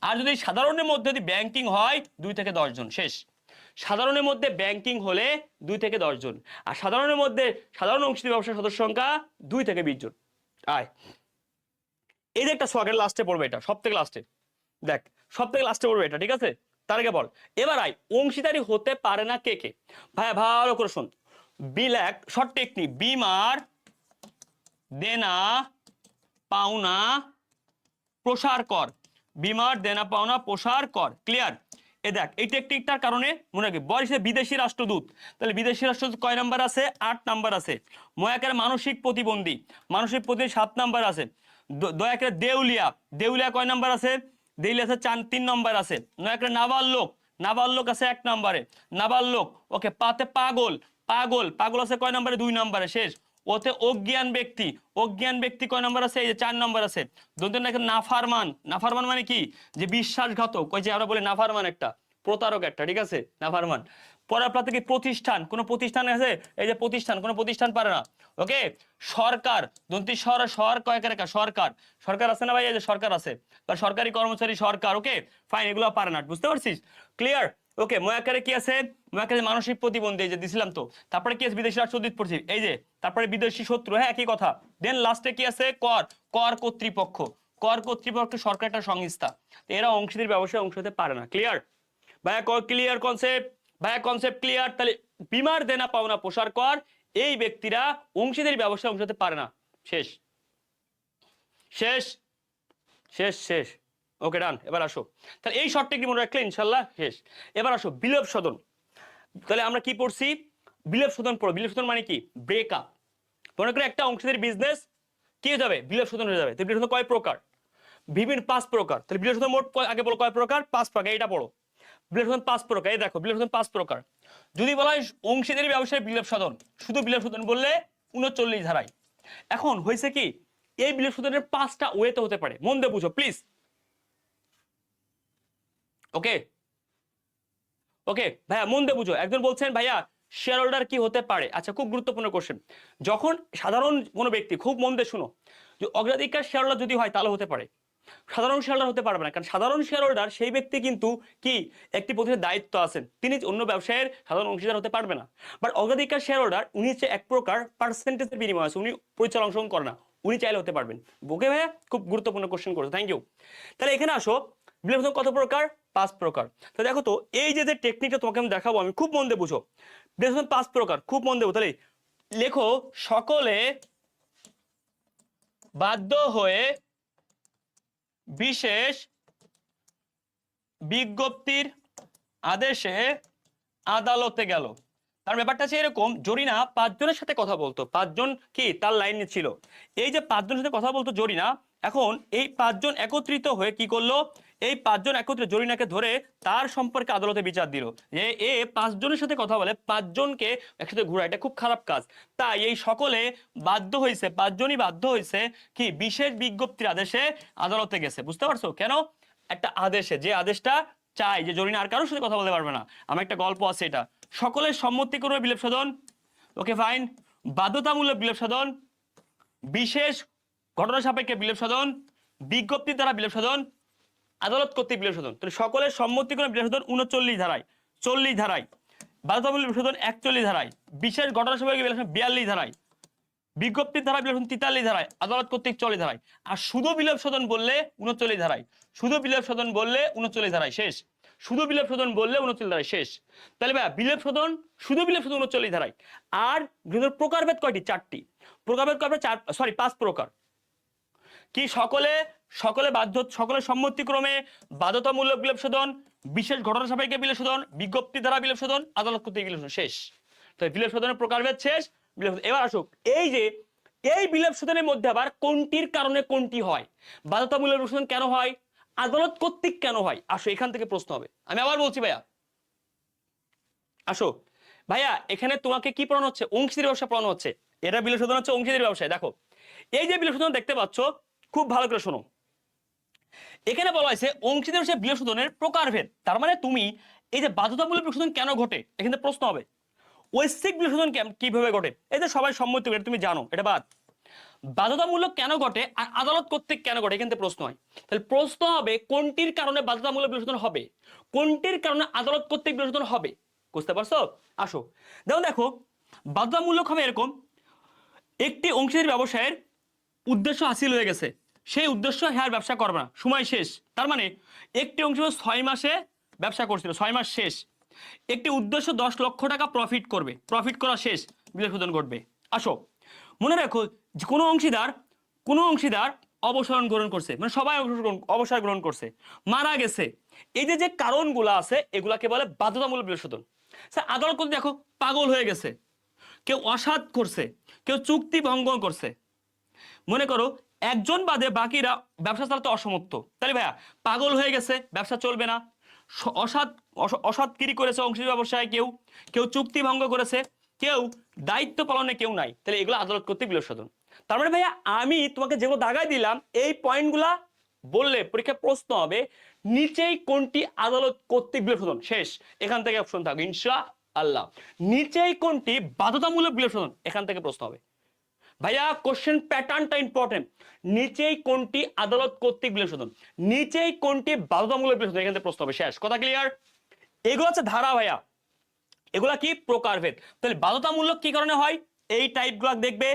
আর যদি সাধারণের মধ্যে যদি ব্যাংকিং হয় 2 থেকে 10 জন, শেষ। সাধারণের মধ্যে ব্যাংকিং হলে 2 থেকে 10 জন, আর সাধারণের মধ্যে সাধারণ অংশীদারি ব্যবসার সদস্য সংখ্যা 2 থেকে 20 জন। আয়, এই যে একটা সোয়াগের লাস্টে পড়বে, এটা সব থেকে লাস্টে, দেখ সব থেকে লাস্টে পড়বে এটা, ঠিক আছে? তার আগে বল, এবার আয়, অংশীদারি হতে পারে না কে কে? ভাইয়া ভালো করে শোন, বিলাক শর্ট টেকনিক, বিমার, দেনা, পাওনা, প্রসার কর। বিমার, দেনা, পাওনা, প্রসার কর। ক্লিয়ার? এ দেখ এই টেকনিকটার কারণে মনে রাখবি, বয়সে বিদেশি রাষ্ট্রদূত, তাহলে বিদেশি রাষ্ট্রদূত কয় নাম্বার আছে? 8 নাম্বার আছে। ময়াকের মানসিক প্রতিবন্ধী, মানসিক প্রতিবন্ধী 7 নাম্বার আছে। দয়াকের দেউলিয়া, দেউলিয়া কয় নাম্বার আছে? দেউলিয়া আছে 3 নাম্বার আছে। নয়াকের নাবালক, নাবালক আছে 1 নাম্বারে, নাবালক। ওকে, পাতে পাগল, পাগল, পাগল আছে কয় নাম্বারে? 2 নাম্বারে, শেষ। ওতে অজ্ঞান ব্যক্তি, অজ্ঞান ব্যক্তি কয় নাম্বার আছে? এই যে 4 নাম্বার আছে। নাফারমান, নাফারমান মানে কি? যে বিশ্বাসঘাতক, ওই যে আমরা বলি নাফারমান একটা প্রতারক একটা, ঠিক আছে? নাফারমান। পরের প্রান্তে প্রতিষ্ঠান, কোন প্রতিষ্ঠান আছে? এই যে প্রতিষ্ঠান, কোন প্রতিষ্ঠান পারে না। ওকে, সরকার, দন্তি সর, সর কয়েক রেখা, সরকার, সরকার আছে না ভাই? এই যে সরকার আছে, বা সরকারি কর্মচারী, সরকার। ওকে ফাইন, এগুলো পারে না, বুঝতে পারছিস? ক্লিয়ার? ওকে, ময়াকারে কি আছে? ময়াকারে মানসিক প্রতিবন্ধী, এই যে দিছিলাম তো। তারপরে কি আছে? বিদেশি রাষ্ট্রদূত পড়ছি, এই যে। তারপরে বিদেশি শত্রু, হ্যাঁ একই কথা। দেন লাস্টে কি আছে? কর, কর কর্তৃপক্ষ। কর কর্তৃপক্ষ সরকার একটা সংস্থা, এরা অংশীদারি ব্যবসায় অংশ হতে পারে না। ক্লিয়ার ভাইয়া? ক্লিয়ার কনসেপ্ট ভাইয়া? Concept clear? তাহলে বিমার, দেনা, পাওনা, প্রসার কর, এই ব্যক্তিরা অংশীদারি ব্যবসায় অংশ হতে পারে না। শেষ, শেষ, শেষ, শেষ। ওকে ডান। এবার আসো, তাহলে এই শর্টটা কি মনে রাখলে ইনশাল্লাহ শেষ। এবার আসো বিলোপ শোধন। তাহলে আমরা কি পড়ছি? বিলোপ শোধন পড়ো। বিলোপ শোধন মানে কি? ব্রেকআপ। মনে করে একটা অংশীদারি বিজনেস কি হয়ে যাবে? বিলোপ শোধন হয়ে যাবে। তো বিলোপ শোধন কয় প্রকার? বিভিন্ন 5 প্রকার। তাহলে বিলোপ শোধন মোট আগে বলো কয় প্রকার? 5 প্রকার। এটা পড়ো, বিলোপ শোধন 5 প্রকার। এই দেখো বিলোপ শোধন 5 প্রকার। যদি বলা হয় অংশীদারি ব্যবসায় বিলোপ শোধন, শুধু বিলোপ শোধন বললে 39 ধারায়। এখন হয়েছে কি, এই বিলোপ শোধনের 5টা ওয়েতে হতে পারে, মন দিয়ে বুঝো প্লিজ। ওকে, ওকে ভাইয়া মন দিয়ে বুঝো। একজন বলছেন ভাইয়া শেয়ার হোল্ডার কি হতে পারে? আচ্ছা, খুব গুরুত্বপূর্ণ কোশ্চেন। যখন সাধারণ কোনো ব্যক্তি, খুব মন দিয়ে শুনো, যে অগ্রাধিকার শেয়ার হোল্ডার যদি হয় তাহলে হতে পারে, সাধারণ শেয়ার হোল্ডার হতে পারবে না। কারণ সাধারণ শেয়ার হোল্ডার সেই ব্যক্তি কিন্তু কি একটি প্রতিষ্ঠানের দায়িত্ব আছেন, তিনি অন্য ব্যবসায়ের সাধারণ অংশীদার হতে পারবে না। বাট অগ্রাধিকার শেয়ার হোল্ডার উনি হচ্ছে এক প্রকার পার্সেন্টেজের বিনিময় আছে, উনি পরিচালনা অংশগ্রহণ করে না, উনি চাইলে হতে পারবেন। ওকে ভাইয়া, খুব গুরুত্বপূর্ণ কোশ্চেন করেছে, থ্যাংক ইউ। তাহলে এখানে আসো, বিলোপ শোধন কত প্রকার? 5 প্রকার। তো দেখো তো এই যে টেকনিকটা তোমাকে আমি দেখাবো, আমি খুব মন দিয়ে বুঝো। বিলোপ শোধন 5 প্রকার, খুব মন দেবো। তাহলে লেখো, সকলে বাধ্য হয়ে বিশেষ বিজ্ঞপ্তির আদেশে আদালতে গেল। তার ব্যাপারটা হচ্ছে এরকম, জরিনা 5 জনের সাথে কথা বলতো, 5 জন কি তার লাইনে ছিল। এই যে 5 জনের সাথে কথা বলতো জরিনা, এখন এই পাঁচজন একত্রিত হয়ে কি করলো, এই পাঁচজন একত্রে জরিনাকে ধরে তার সম্পর্কে আদালতে বিচার দিল যে এ পাঁচজনের সাথে কথা বলে পাঁচজনকে একসাথে ঘুরা, এটা খুব খারাপ কাজ। তাই এই সকলে বাধ্য হয়েছে, পাঁচজনই বাধ্য হয়েছে কি বিশেষ বিজ্ঞপ্তির আদেশে আদালতে গেছে। বুঝতে পারছো কেন? একটা আদেশে, যে আদেশটা চাই যে জরিনা আর কারোর সাথে কথা বলতে পারবে না। আমার একটা গল্প আছে, এটা সকলের সম্মতি করবে বিলেপ সাধন, ওকে ফাইন, বাধ্যতামূলক বিলেপ সাধন, বিশেষ ঘটনা সাপেক্ষে বিলেপ সাধন, বিজ্ঞপ্তির দ্বারা বিলেপ সাধন, আদালত কর্তৃক বিলেপ সাধন। তাহলে সকলের সম্মতিক্রমে বিলেপ সাধন 39 ধারায়, 40 ধারায়, বাধ্যতামূলক বিলেপ সাধন 41 ধারায়, বিশেষ ঘটনা সাপেক্ষে বিলেপ সাধন 42 ধারায়, বিজ্ঞপ্তির ধারা বিলেপ সাধন 43 ধারায়, আদালত কর্তৃক 40 ধারায়। আর শুধু বিলেপ সাধন বললে 39 ধারায়, শুধু বিলেপ সাধন বললে 39 ধারায় শেষ, শুধু বিলেপ সাধন বললে 39 ধারায় শেষ। তাহলে ভাই বিলেপ সাধন, শুধু বিলেপ সাধন 39 ধারায়। আর প্রকারভেদ কয়টি? 4টি। প্রকারভেদ কয়টি? 5 প্রকার। কি সকলে, সকলে বাধ্য, সকলের সম্মতিক্রমে বাধ্যতামূলক বিলেপ সাধন, বিশেষ ঘটনা সাপেক্ষে বিলেপ সাধন, বিজ্ঞপ্তি দ্বারা বিলেপ সাধন, আদালত কর্তৃক বিলেপ সাধন শেষ। তো বিলেপ সাধনের প্রকারভেদ শেষ। এবার আসুক এই যে এই বিলেপ সাধনের মধ্যে আবার কোনটির কারণে কোনটি হয়, বাধ্যতামূলক বিলেপ সাধন কেন হয়, আদালত কর্তৃক কেন হয়, আসো এখান থেকে প্রশ্ন হবে। আমি আবার বলছি ভাইয়া, আসো ভাইয়া, এখানে তোমাকে কি পড়ানো হচ্ছে? অংশীদারি ব্যবসা পড়ানো হচ্ছে। এটা বিলেপ সাধন হচ্ছে অংশীদারি ব্যবসায়। দেখো এই যে বিলেপ সাধন দেখতে পাচ্ছ, খুব ভালো করে শোনো, এখানে বলা হয়েছে অংশীদারি ব্যবসায় বিলেপ সাধনের প্রকারভেদ। তার মানে তুমি এই যে বাধ্যতামূলক বিলেপ সাধন কেন ঘটে, এখানে প্রশ্ন হবে। ঐচ্ছিক বিলেপ সাধন কিভাবে ঘটে, এই যে সবাই সম্মতি করে তুমি জানো, এটা বাদ। বাধ্যতামূলক কেন ঘটে আর আদালত কর্তৃক কেন ঘটে, এখান থেকে প্রশ্ন হয়। তাহলে প্রশ্ন হবে কোনটির কারণে বাধ্যতামূলক বিলেপ সাধন হবে, কোনটির কারণে আদালত কর্তৃক বিলেপ সাধন হবে। বুঝতে পারছো? আসো দেখো বাধ্যতামূলক হবে এরকম, একটি অংশীদারি ব্যবসায়ের উদ্দেশ্য হাসিল হয়ে গেছে, সেই উদ্দেশ্য হ্যাঁ ব্যবসা করবে না, সময় শেষ। তার মানে একটি অংশ 6 মাসে ব্যবসা করছিল, 6 মাস শেষ। একটি উদ্দেশ্য 10 লক্ষ টাকা প্রফিট করবে, প্রফিট করা শেষ, বিলেপ সাধন ঘটবে। আসো মনে রাখো যে কোনো অংশীদার অবসর গ্রহণ করছে, মানে সবাই অবসর গ্রহণ করছে, মারা গেছে, এই যে যে কারণগুলো আছে এগুলাকে বলে বাধ্যতামূলক বিলেপ সাধন। আদালত করতে দেখো পাগল হয়ে গেছে, কেউ অসৎ করছে, কেউ চুক্তি ভঙ্গ করছে, মনে করো একজন বাদে বাকিরা ব্যবসা চালাতে অসমর্থ, তাহলে ভাইয়া পাগল হয়ে গেছে, ব্যবসা চলবে না। অসৎগিরি করেছে অংশীদারি ব্যবসায় কেউ, কেউ চুক্তি ভঙ্গ করেছে, কেউ দায়িত্ব পালনে কেউ নাই, তাহলে এগুলো আদালত কর্তৃক বিলেপ সাধন। তার মানে ভাইয়া আমি তোমাকে যেগুলো দাগাই দিলাম এই পয়েন্টগুলা বললে পরীক্ষায় প্রশ্ন হবে নিচেই কোনটি আদালত কর্তৃক বিলেপ সাধন, শেষ। এখান থেকে অপশন থাকবে ইনশাআল্লাহ, নিচেই কোনটি বাধ্যতামূলক বিলেপ সাধন, এখান থেকে প্রশ্ন হবে। ভাইয়া কোশ্চেন প্যাটার্নটা ইম্পর্টেন্ট, নিচেই কোনটি আদালত কর্তৃক বিলেপ সাধন, নিচেই কোনটি বাধ্যতামূলক বিলেপ সাধন, এখান থেকে প্রশ্ন হবে, শেষ। কথা ক্লিয়ার? এগুলো হচ্ছে ধারা ভাইয়া, এগুলা কি প্রকারভেদ। তাহলে বাধ্যতামূলক কি কারণে হয়, এই টাইপগুলো দেখবে।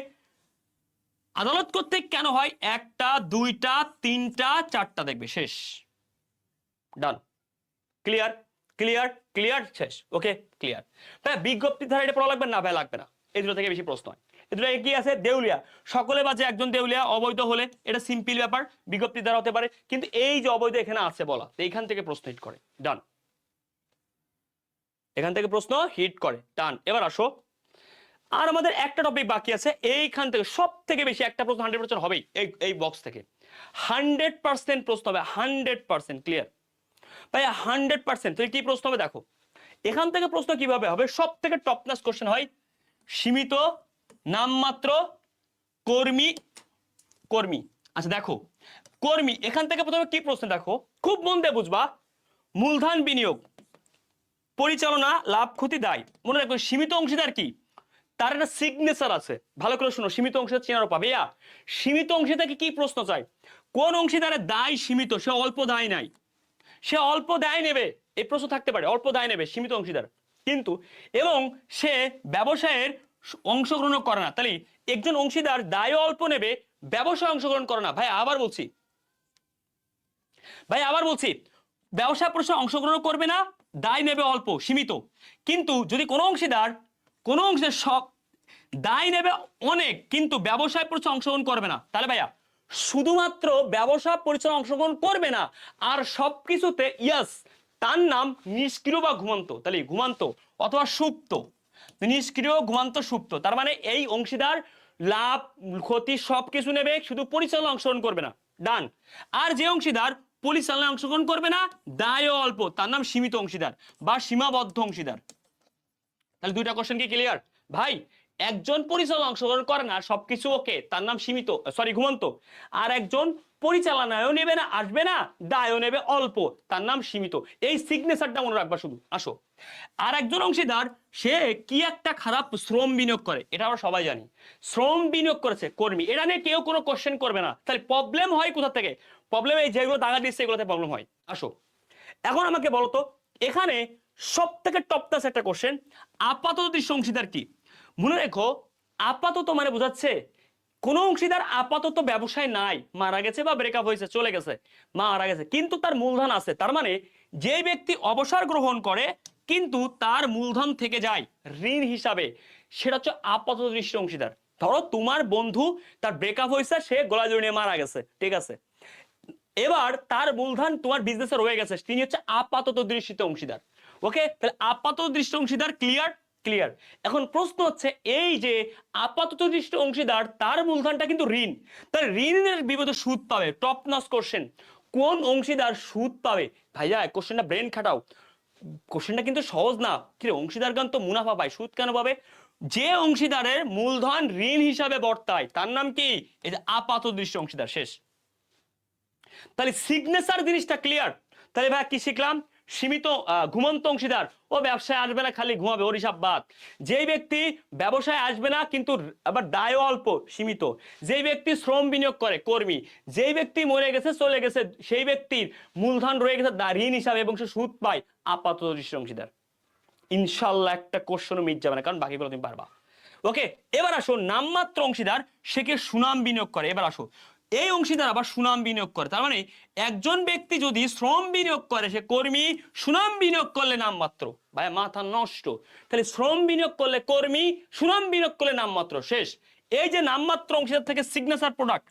আদালত কর্তৃক কেন হয়, 1টা 2টা 3টা 4টা দেখবে, শেষ, ডান। ক্লিয়ার? ক্লিয়ার? ক্লিয়ার, শেষ। Okay clear. ভাই বিজ্ঞপ্তির ধারা এটা পড়া লাগবে না? ভাই লাগবে না, এই দুটো থেকে বেশি প্রশ্ন হয়। এই দুটো কি আছে? দেউলিয়া, সকলে বাজে একজন দেউলিয়া, অবৈধ হলে এটা সিম্পল ব্যাপার, বিজ্ঞপ্তির দ্বারা হতে পারে, কিন্তু এই যে অবৈধ এখানে আছে বলা, এইখান থেকে প্রশ্ন হিট করে, ডান। এখান থেকে প্রশ্ন হিট করে, ডান। এবার আসো, আর আমাদের একটা টপিক বাকি আছে, এইখান থেকে সব থেকে বেশি একটা প্রশ্ন 100% হবেই, এই বক্স থেকে 100% প্রশ্ন হবে, 100%। ক্লিয়ার ভাই? 100%। তো কি প্রশ্ন হবে দেখো, এখান থেকে প্রশ্ন কিভাবে হবে, সব থেকে টপ নাচ কোশ্চেন হয় সীমিত নামমাত্র কর্মী, কর্মী। আচ্ছা দেখো কর্মী, এখান থেকে প্রথমে কি প্রশ্ন দেখো, খুব মন দিয়ে বুঝবা। মূলধন বিনিয়োগ, পরিচালনা, লাভ ক্ষতি দায়। মনে রাখো সীমিত অংশীদার কি, তার একটা সিগনেচার আছে, ভালো করে শুনো। সীমিত অংশীদার চেনার পাবে, সীমিত অংশীদারকে কি প্রশ্ন চাই, কোন অংশীদারের দায় সীমিত, সে অল্প দায় নাই, সে অল্প দায় নেবে, এই প্রশ্ন থাকতে পারে, অল্প দায় নেবে সীমিত অংশীদার, কিন্তু এবং সে ব্যবসায়ের অংশগ্রহণ করে না। তাহলে একজন অংশীদার দায় অল্প নেবে, ব্যবসায় অংশগ্রহণ করে না। ভাই আবার বলছি, ব্যবসা প্রশ্নে অংশগ্রহণ করবে না, দায় নেবে অল্প, সীমিত। কিন্তু যদি কোনো অংশীদার সব দায় নেবে অনেক, কিন্তু ব্যবসায় প্রশ্নে অংশগ্রহণ করবে না, তাহলে ভাইয়া শুধুমাত্র ব্যবসা পরিচালনা অংশগ্রহণ করবে না আর সবকিছুতে ইয়াস, তার নাম নিষ্ক্রিয় বা ঘুমান্ত। তাহলে ঘুমান্ত অথবা সুপ্ত, নিষ্ক্রিয়, ঘুমান্ত, সুপ্ত। তার মানে এই অংশীদার লাভ ক্ষতি সবকিছু নেবে, শুধু পরিচালনা অংশগ্রহণ করবে না। ডান। আর যে অংশীদার পরিচালনায় অংশগ্রহণ করবে না, দায়ও অল্প, তার নাম সীমিত অংশীদার বা সীমাবদ্ধ অংশীদার। তাহলে দুইটা কোশ্চেন কি ক্লিয়ার ভাই? একজন পরিচালনা অংশগ্রহণ করে না, সবকিছু ওকে, তার নাম সীমিত, সরি ঘুমন্ত। আর একজন পরিচালনায়ও নেবে না, আসবে না, দায়ও নেবে অল্প, তার নাম সীমিত। এই সিগনেচারটা মনে রাখবা শুধু। আসো, আর একজন অংশীদার সে কি একটা খারাপ শ্রম বিনিয়োগ করে, এটা আমরা সবাই জানি। শ্রম বিনিয়োগ করেছে কর্মী, এটা নিয়ে কেউ কোনো কোশ্চেন করবে না। তাহলে প্রবলেম হয় কোথা থেকে? প্রবলেম এই যেগুলো দাগা দিচ্ছে এগুলোতে প্রবলেম হয়। আসো, এখন আমাকে বলো তো, এখানে সব থেকে টপ ক্লাস একটা কোশ্চেন, আপাতত দৃশ্য অংশীদার কি? মনে রেখো, আপাতত মানে বোঝাচ্ছে কোন অংশীদার আপাতত ব্যবসায় নাই, মারা গেছে বা ব্রেকআপ হয়েছে, চলে গেছে, মারা গেছে, কিন্তু তার মূলধন আছে। তার মানে যে ব্যক্তি অবসর গ্রহণ করে কিন্তু তার মূলধন থেকে যায় ঋণ হিসাবে, সেটা হচ্ছে আপাতত দৃশ্য অংশীদার। ধরো তোমার বন্ধু, তার ব্রেকআপ হয়েছে, সে গলা জড়িয়ে নিয়ে মারা গেছে, ঠিক আছে, এবার তার মূলধন তোমার বিজনেসে রয়ে গেছে, তিনি হচ্ছে আপাতত দৃষ্টিত অংশীদার। ওকে, তাহলে আপাতত দৃষ্টি অংশীদার ক্লিয়ার? ক্লিয়ার। এখন প্রশ্ন হচ্ছে, এই যে আপাতত দৃষ্টি অংশীদার, তার মূলধনটা কিন্তু ঋণ, তার ঋণের বিপদে সুদ পাবে। টপ নচ কোশ্চেন, কোন অংশীদার সুদ পাবে? ভাইয়া কোশ্চেনটা ব্রেন খাটাও, কোশ্চেনটা কিন্তু সহজ না। কি রে, অংশীদারগণ তো মুনাফা পায়, সুদ কেন পাবে? যে অংশীদারের মূলধন ঋণ হিসাবে বর্তায় তার নাম কি? এই যে আপাতত দৃষ্টি অংশীদার। শেষ। তাহলে সিগনেচার জিনিসটা ক্লিয়ার। তাহলে ভাই কি শিখলাম? সীমিত ঘুমন্ত অংশীদার, ও ব্যবসায় আসবে না, খালি ঘুমাবে, ওর হিসাব বাদ। যেই ব্যক্তি ব্যবসায় আসবে না কিন্তু আবার দায়ও অল্প, সীমিত। যেই ব্যক্তি শ্রম বিনিয়োগ করে, কর্মী। যেই ব্যক্তি মরে গেছে, চলে গেছে, সেই ব্যক্তির মূলধন রয়ে গেছে ঋণ হিসাবে এবং সে সুদ পায়, আপাতত দৃষ্টি অংশীদার। ইনশাল্লাহ একটা কোশ্চেনও মিট যাবে না, কারণ বাকিগুলো তুমি পারবা। ওকে, এবার আসো নামমাত্র অংশীদার, সে কি সুনাম বিনিয়োগ করে। এবার আসো, এই অংশীদার আবার সুনাম বিনিয়োগ করে। তার মানে একজন ব্যক্তি যদি শ্রম বিনিয়োগ করে, সে কর্মী, সুনাম বিনিয়োগ করলে নামমাত্র। ভাই মাথা নষ্ট। তাহলে শ্রম বিনিয়োগ করলে কর্মী, সুনাম বিনিয়োগ করলে নামমাত্র। শেষ। এই যে নামমাত্র অংশীদার থেকে সিগনেচার প্রোডাক্ট,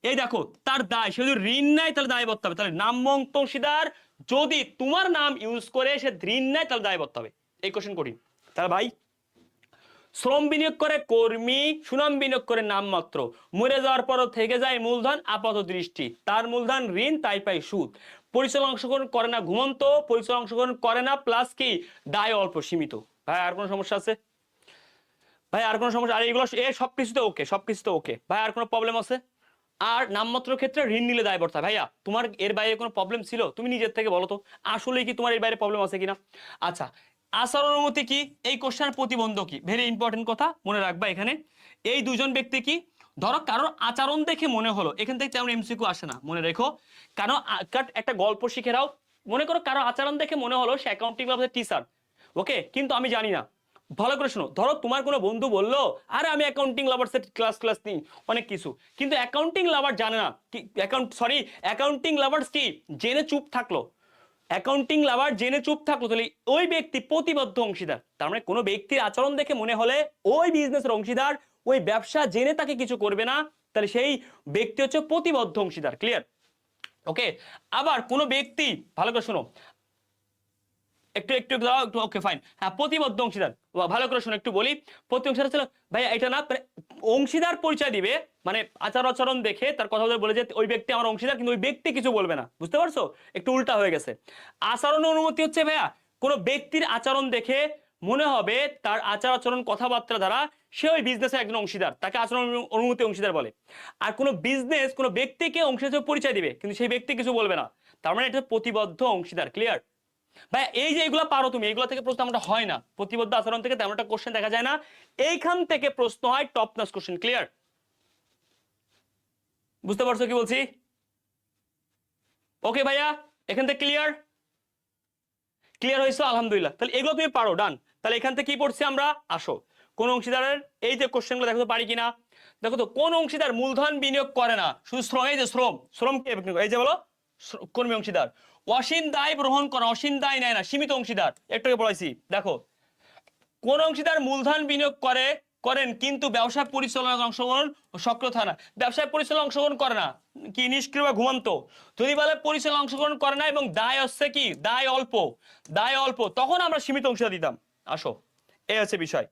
এই দেখো তার দায়, সে যদি ঋণ নেয় তাহলে দায় বর্তাবে। তাহলে নামমাত্র অংশীদার যদি তোমার নাম ইউজ করে সে ঋণ নেয় তাহলে দায় বর্তাবে। এই কোশ্চেন কঠিন। তাহলে ভাই, শ্রম বিনিয়োগ করে কর্মী, সুনাম বিনিয়োগ করে নামমাত্র, মরে যাওয়ার পরও থেকে যায় মূলধন আপাতত দৃষ্টি, তার মূলধন ঋণ, তাই পাই সুদ। পরিচালনা অংশগ্রহণ করে না ঘুমন্ত, পরিচালনা অংশগ্রহণ করে না, প্লাস কি দায় অল্প, সীমিত। ভাই আর কোনো সমস্যা আছে? ভাই আর কোনো সমস্যা? আর এগুলো সবকিছুতে ওকে, সবকিছুতে ওকে ভাই? আর কোনো প্রবলেম আছে? আর নামমাত্র ক্ষেত্রে ঋণ নিলে দায় বর্তায়। ভাইয়া তোমার এর বাইরে কোনো প্রবলেম ছিল? তুমি নিজের থেকে বলো তো, আসলে কি তোমার এর বাইরে প্রবলেম আছে কিনা? আচ্ছা, আচার অনুমতি কি? এই কোশ্চেনের প্রতিবন্ধ কি? ভেরি ইম্পর্টেন্ট কথা মনে রাখবা। এখানে এই দুজন ব্যক্তি কি, ধরো কারোর আচরণ দেখে মনে হলো, এখান থেকে তেমন এমসিকিউ আসে না, মনে রেখো। কারণ একটা গল্প শিখে নাও। মনে করো কারো আচরণ দেখে মনে হলো সে অ্যাকাউন্টিং ক্লাসের টিচার, ওকে, কিন্তু আমি জানি না। ভালো করে শোনো, ধরো তোমার কোনো বন্ধু বললো, আরে আমি অ্যাকাউন্টিং লাভার্সের ক্লাস নিই, অনেক কিছু, কিন্তু অ্যাকাউন্টিং লাভার জানে না কি অ্যাকাউন্টিং লাভার্স কি জেনে চুপ থাকলো, অ্যাকাউন্টিং লাভার জেনে চুপ থাকলো, তাহলে ওই ব্যক্তি প্রতিবদ্ধ অংশীদার। তার মানে কোনো ব্যক্তির আচরণ দেখে মনে হলে ওই বিজনেসের অংশীদার, ওই ব্যবসা জেনে তাকে কিছু করবে না, তাহলে সেই ব্যক্তি হচ্ছে প্রতিবদ্ধ অংশীদার। ক্লিয়ার? ওকে। আবার কোনো ব্যক্তি, ভালো করে শোনো, একটু একটু দাও একটু, ওকে ফাইন, হ্যাঁ, প্রতিবদ্ধ অংশীদার, ভালো করে শোনো একটু বলি। প্রতি অংশীদার ছিল ভাই এটা না, অংশীদার পরিচয় দিবে, মানে আচার আচরণ দেখে তার কথা বলে যে ওই ব্যক্তি আমার অংশীদার, কিন্তু ওই ব্যক্তি কিছু বলবে না। বুঝতে পারছো? একটু উল্টা হয়ে গেছে। আচরণ অনুমতি হচ্ছে ভাইয়া কোনো ব্যক্তির আচরণ দেখে মনে হবে, তার আচার আচরণ কথাবার্তা দ্বারা সে ওই বিজনেসের একজন অংশীদার, তাকে আচরণ অনুমতি অংশীদার বলে। আর কোনো বিজনেস কোনো ব্যক্তিকে অংশীদার পরিচয় দিবে কিন্তু সেই ব্যক্তি কিছু বলবে না, তার মানে এটা প্রতিবদ্ধ অংশীদার। ক্লিয়ার? ভাই এই যে এগুলো পারো তুমি, এগুলো থেকে প্রশ্ন আমরা হয় না, প্রতিবদ্ধ আচরণ থেকে তেমন একটা কোশ্চেন দেখা যায় না, এইখান থেকে প্রশ্ন হয় টপ নচ কোশ্চেন। ক্লিয়ার? বুঝতে পারছো কি বলছি? ওকে ভাইয়া, এখান থেকে ক্লিয়ার? ক্লিয়ার হয়েছে? আলহামদুলিল্লাহ। তাহলে এগুলো তুমি পারো, ডান। তাহলে এখান থেকে কি পড়ছি আমরা? আসো, কোন অংশীদারের এই যে কোশ্চেনগুলো দেখো তো পারি কিনা। দেখো তো, কোন অংশীদার মূলধন বিনিয়োগ করে না, শুধু শ্রম, এই যে শ্রম কে, এই যে বলো কর্মী অংশীদার। অসীম দায় গ্রহণ করে, অসীম দায় নেয় না, সীমিত অংশীদার, একটু আগে পড়াইছি। দেখো, কোন অংশীদার মূলধন বিনিয়োগ করেন কিন্তু ব্যবসায় পরিচালনায় অংশগ্রহণ সক্রিয় থাকে না, ব্যবসায় পরিচালনা অংশগ্রহণ করে না, কি নিষ্ক্রিয় বা ঘুমন্ত। যদি বলে পরিচালনা অংশগ্রহণ করে না এবং দায় হচ্ছে কি দায় অল্প, দায় অল্প, তখন আমরা সীমিত অংশীদার দিতাম। আসো, এই হচ্ছে বিষয়।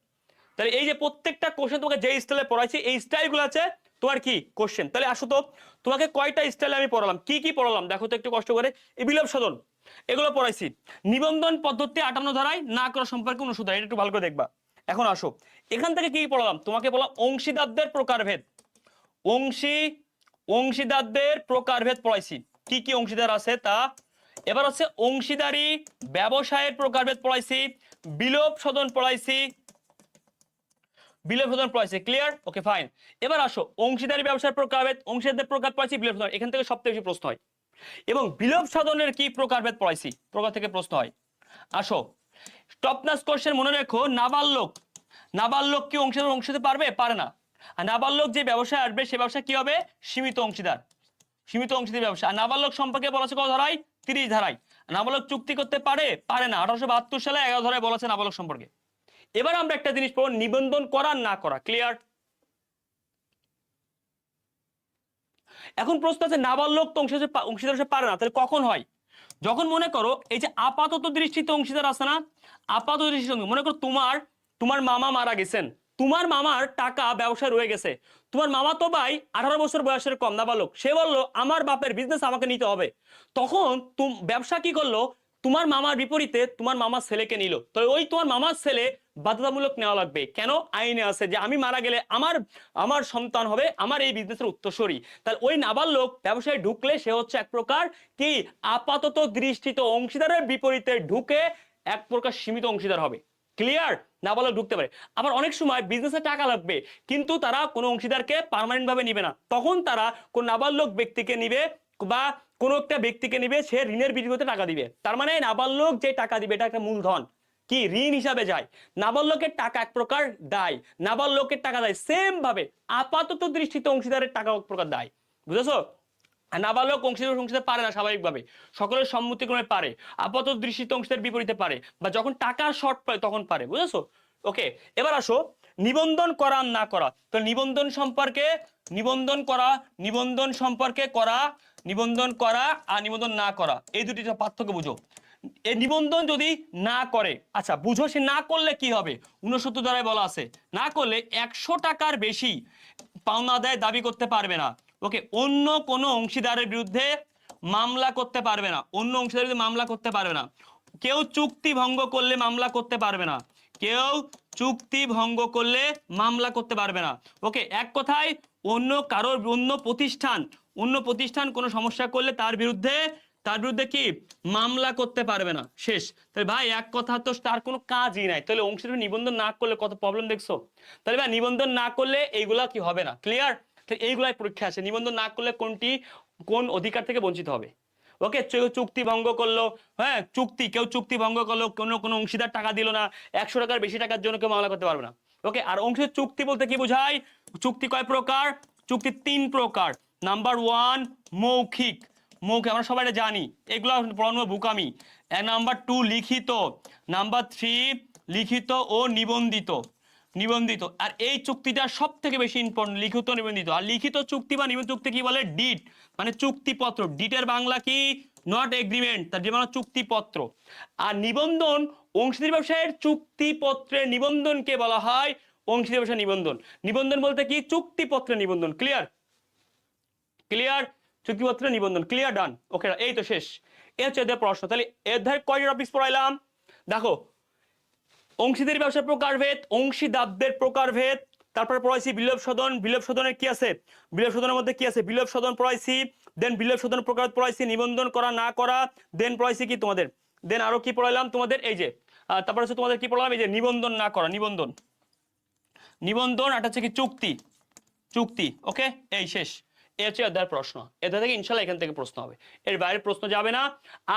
তাহলে এই যে প্রত্যেকটা কোশ্চেন তোমাকে যে স্টাইলে পড়াইছি, এই স্টাইলগুলো আছে তোমার কি কোশ্চেন। তাহলে আসো তো তোমাকে কয়টা স্টাইলে আমি পড়ালাম, কি কি পড়ালাম দেখো তো একটু কষ্ট করে। এই বিলোপ সাধন এগুলো পড়াইছি, নিবন্ধন পদ্ধতি 58 ধারায় না করা সম্পর্কে 59 ধারায়, এটা একটু ভালো করে দেখবা। এখন আসো এখান থেকে কি পড়ালাম, তোমাকে বললাম অংশীদারদের প্রকারভেদ, অংশীদারদের প্রকারভেদ পড়াইছি, কি কি অংশীদার আছে তা। এবার হচ্ছে অংশীদারি ব্যবসায়ের প্রকারভেদ পড়াইছি, বিলোপ সাধন পড়াইছি, বিলোপ সাধন পড়াইছি, ক্লিয়ার, ওকে ফাইন। এবার আসো অংশীদারি ব্যবসার প্রকারভেদ, অংশীদারদের প্রকার পড়াইছি, বিলোপ সাধন, এখান থেকে সবথেকে বেশি প্রশ্ন হয়। এবং বিলোপ সাধনের কি প্রকারভেদ পড়াইছি, প্রকার থেকে প্রশ্ন হয়। আসো টপ নাচ কোশ্চেন মনে রেখো, নাবালক, নাবালক কি অংশীদার অংশ হতে পারবে, পারে না। আর নাবালক যে ব্যবসায় আসবে সে ব্যবসা কি হবে, সীমিত অংশীদার, সীমিত অংশীদার ব্যবসা। আর নাবালক সম্পর্কে বলা আছে কত ধারায়, 30 ধারায়। নাবালক চুক্তি করতে পারে, পারে না, 1872 সালে 11 ধারায় বলা আছে নাবালক সম্পর্কে। এবার আমরা একটা জিনিস পড়ব, নিবন্ধন করা না করা, ক্লিয়ার। এখন প্রশ্ন আছে নাবালক তো অংশীদার পারে না, তাহলে কখন হয়, যখন মনে করো এই যে আপাতত দৃষ্টিতে অংশীদার আছে না, আপাতত দৃষ্টিতে মনে করো তোমার তোমার মামা মারা গেছেন, তোমার মামার টাকা ব্যবসায় রয়ে গেছে, তোমার মামা তো ভাই 18 বছর বয়সের কম নাবালক, সে বললো আমার বাপের বিজনেস আমাকে নিতে হবে। তখন ব্যবসা কি করলো, তোমার মামার বিপরীতে তোমার মামার ছেলেকে নিল, তো ওই তোমার মামার ছেলে বাধ্যতামূলক নেওয়া লাগবে, কেন, আইনে আছে যে আমি মারা গেলে আমার আমার সন্তান হবে আমার এই বিজনেসের উত্তরসূরি। তাহলে ওই নাবালক ব্যবসায় ঢুকলে সে হচ্ছে এক প্রকার কি আপাতত দৃষ্টিতে অংশীদারের বিপরীতে ঢুকে এক প্রকার সীমিত অংশীদার হবে, ক্লিয়ার। নাবালক ঢুকতে পারে। আবার অনেক সময় বিজনেসে টাকা লাগবে কিন্তু তারা কোনো অংশীদারকে পার্মানেন্ট ভাবে নিবে না, তখন তারা কোন নাবালক ব্যক্তিকে নিবে বা কোনো একটা ব্যক্তিকে নিবে, সে ঋণের বিনিময়ে টাকা দিবে। তার মানে নাবালক যে টাকা দিবে এটা একটা মূলধন, কি ঋণ হিসাবে যায়। নাবালকের টাকা এক প্রকার দায়, নাবালকের টাকা দেয়, সেম ভাবে আপাতত দৃষ্টিতে অংশীদারের টাকা এক প্রকার দায়, বুঝেছো। নাবালক অংশীদার পারে না স্বাভাবিকভাবে, সকলের সম্মতিক্রমে পারে, আপাতত দৃষ্টিতে অংশীদার বিপরীতে পারে, বা যখন টাকা শর্ট পায় তখন পারে, বুঝেছো। ওকে, এবার আসো নিবন্ধন করা না করা। তো নিবন্ধন সম্পর্কে, নিবন্ধন করা, নিবন্ধন সম্পর্কে করা, নিবন্ধন করা আর নিবন্ধন না করা, এই দুটি পার্থক্য বুঝো। এই নিবন্ধন যদি না করে, আচ্ছা বুঝো সে না করলে কি হবে, 69 ধারায় বলা আছে না করলে 100 টাকার বেশি পাওনা আদায় দাবি করতে পারবে না। ওকে, অন্য কোনো অংশীদারের বিরুদ্ধে মামলা করতে পারবে না, অন্য অংশীদারের বিরুদ্ধে মামলা করতে পারবে না, কেউ চুক্তি ভঙ্গ করলে মামলা করতে পারবে না, কেউ চুক্তি ভঙ্গ করলে মামলা করতে পারবে না। ওকে, এক কথায় অন্য কারোর, অন্য প্রতিষ্ঠান কোনো সমস্যা করলে তার বিরুদ্ধে কি মামলা করতে পারবে না, শেষ। তাহলে ভাই এক কথা তো তার কোনো কাজই নাই, তাহলে অংশীদার নিবন্ধন না করলে কত প্রবলেম দেখছো। তাহলে ভাই নিবন্ধন না করলে এইগুলা কি হবে না, ক্লিয়ার। এইগুলাই পরীক্ষা আছে, নিবন্ধন না করলে কোন অধিকার থেকে বঞ্চিত হবে। ওকে, চুক্তি ভঙ্গ করলো, হ্যাঁ কেউ চুক্তি ভঙ্গ করলো, কোনো অংশীদার টাকা দিল না, 100 টাকার বেশি টাকার জন্য কেউ মামলা করতে পারবে না। ওকে, আর অংশীদার চুক্তি বলতে কি বোঝায়, চুক্তি কয় প্রকার, চুক্তি 3 প্রকার। নাম্বার 1 মৌখিক, আমরা সবাই জানি, এগুলো পড়ানো বুকামি। নাম্বার 2 লিখিত, নাম্বার 3 লিখিত ও নিবন্ধিত। আর এই চুক্তিটা সব থেকে বেশি ইম্পর্টেন্ট, লিখিত নিবন্ধিত। আর লিখিত চুক্তি বা নিবন্ধিত চুক্তি কি বলে, ডিড, মানে চুক্তিপত্র, ডিটের বাংলা কি, নট এগ্রিমেন্ট, তার যে মানে চুক্তিপত্র। আর নিবন্ধন, অংশীদারি ব্যবসায়ের চুক্তিপত্রের নিবন্ধনকে বলা হয় অংশীদারি ব্যবসায় নিবন্ধন। নিবন্ধন বলতে কি, চুক্তিপত্রের নিবন্ধন, ক্লিয়ার, চুক্তিপত্রের নিবন্ধন, ক্লিয়ার, ডান। ওকে, এই তো শেষ। এ হচ্ছে এদের প্রশ্ন। তাহলে এর ধারে কয়টা টপিক পড়াইলাম দেখো, অংশীদারি ব্যবসার প্রকারভেদ, অংশীদারদের প্রকারভেদ, তারপরে পড়াইছি বিলোপ সাধন, বিলোপ সাধনের কি আছে, বিলোপ সাধনের মধ্যে কি আছে, বিলোপ সাধন পড়াইছি, দেন বিলোপ সাধন প্রকার পড়াইছি, নিবন্ধন করা না করা, দেন পড়াইছি কি তোমাদের, দেন আরো কি পড়াইলাম তোমাদের, এই যে তারপরে হচ্ছে তোমাদের কি পড়ালাম, এই যে নিবন্ধন না করা, নিবন্ধন এটা হচ্ছে কি চুক্তি। ওকে, এই শেষ। এ হচ্ছে অধ্যায়ের প্রশ্ন, এদের থেকে ইনশাল্লাহ এখান থেকে প্রশ্ন হবে, এর বাইরে প্রশ্ন যাবে না।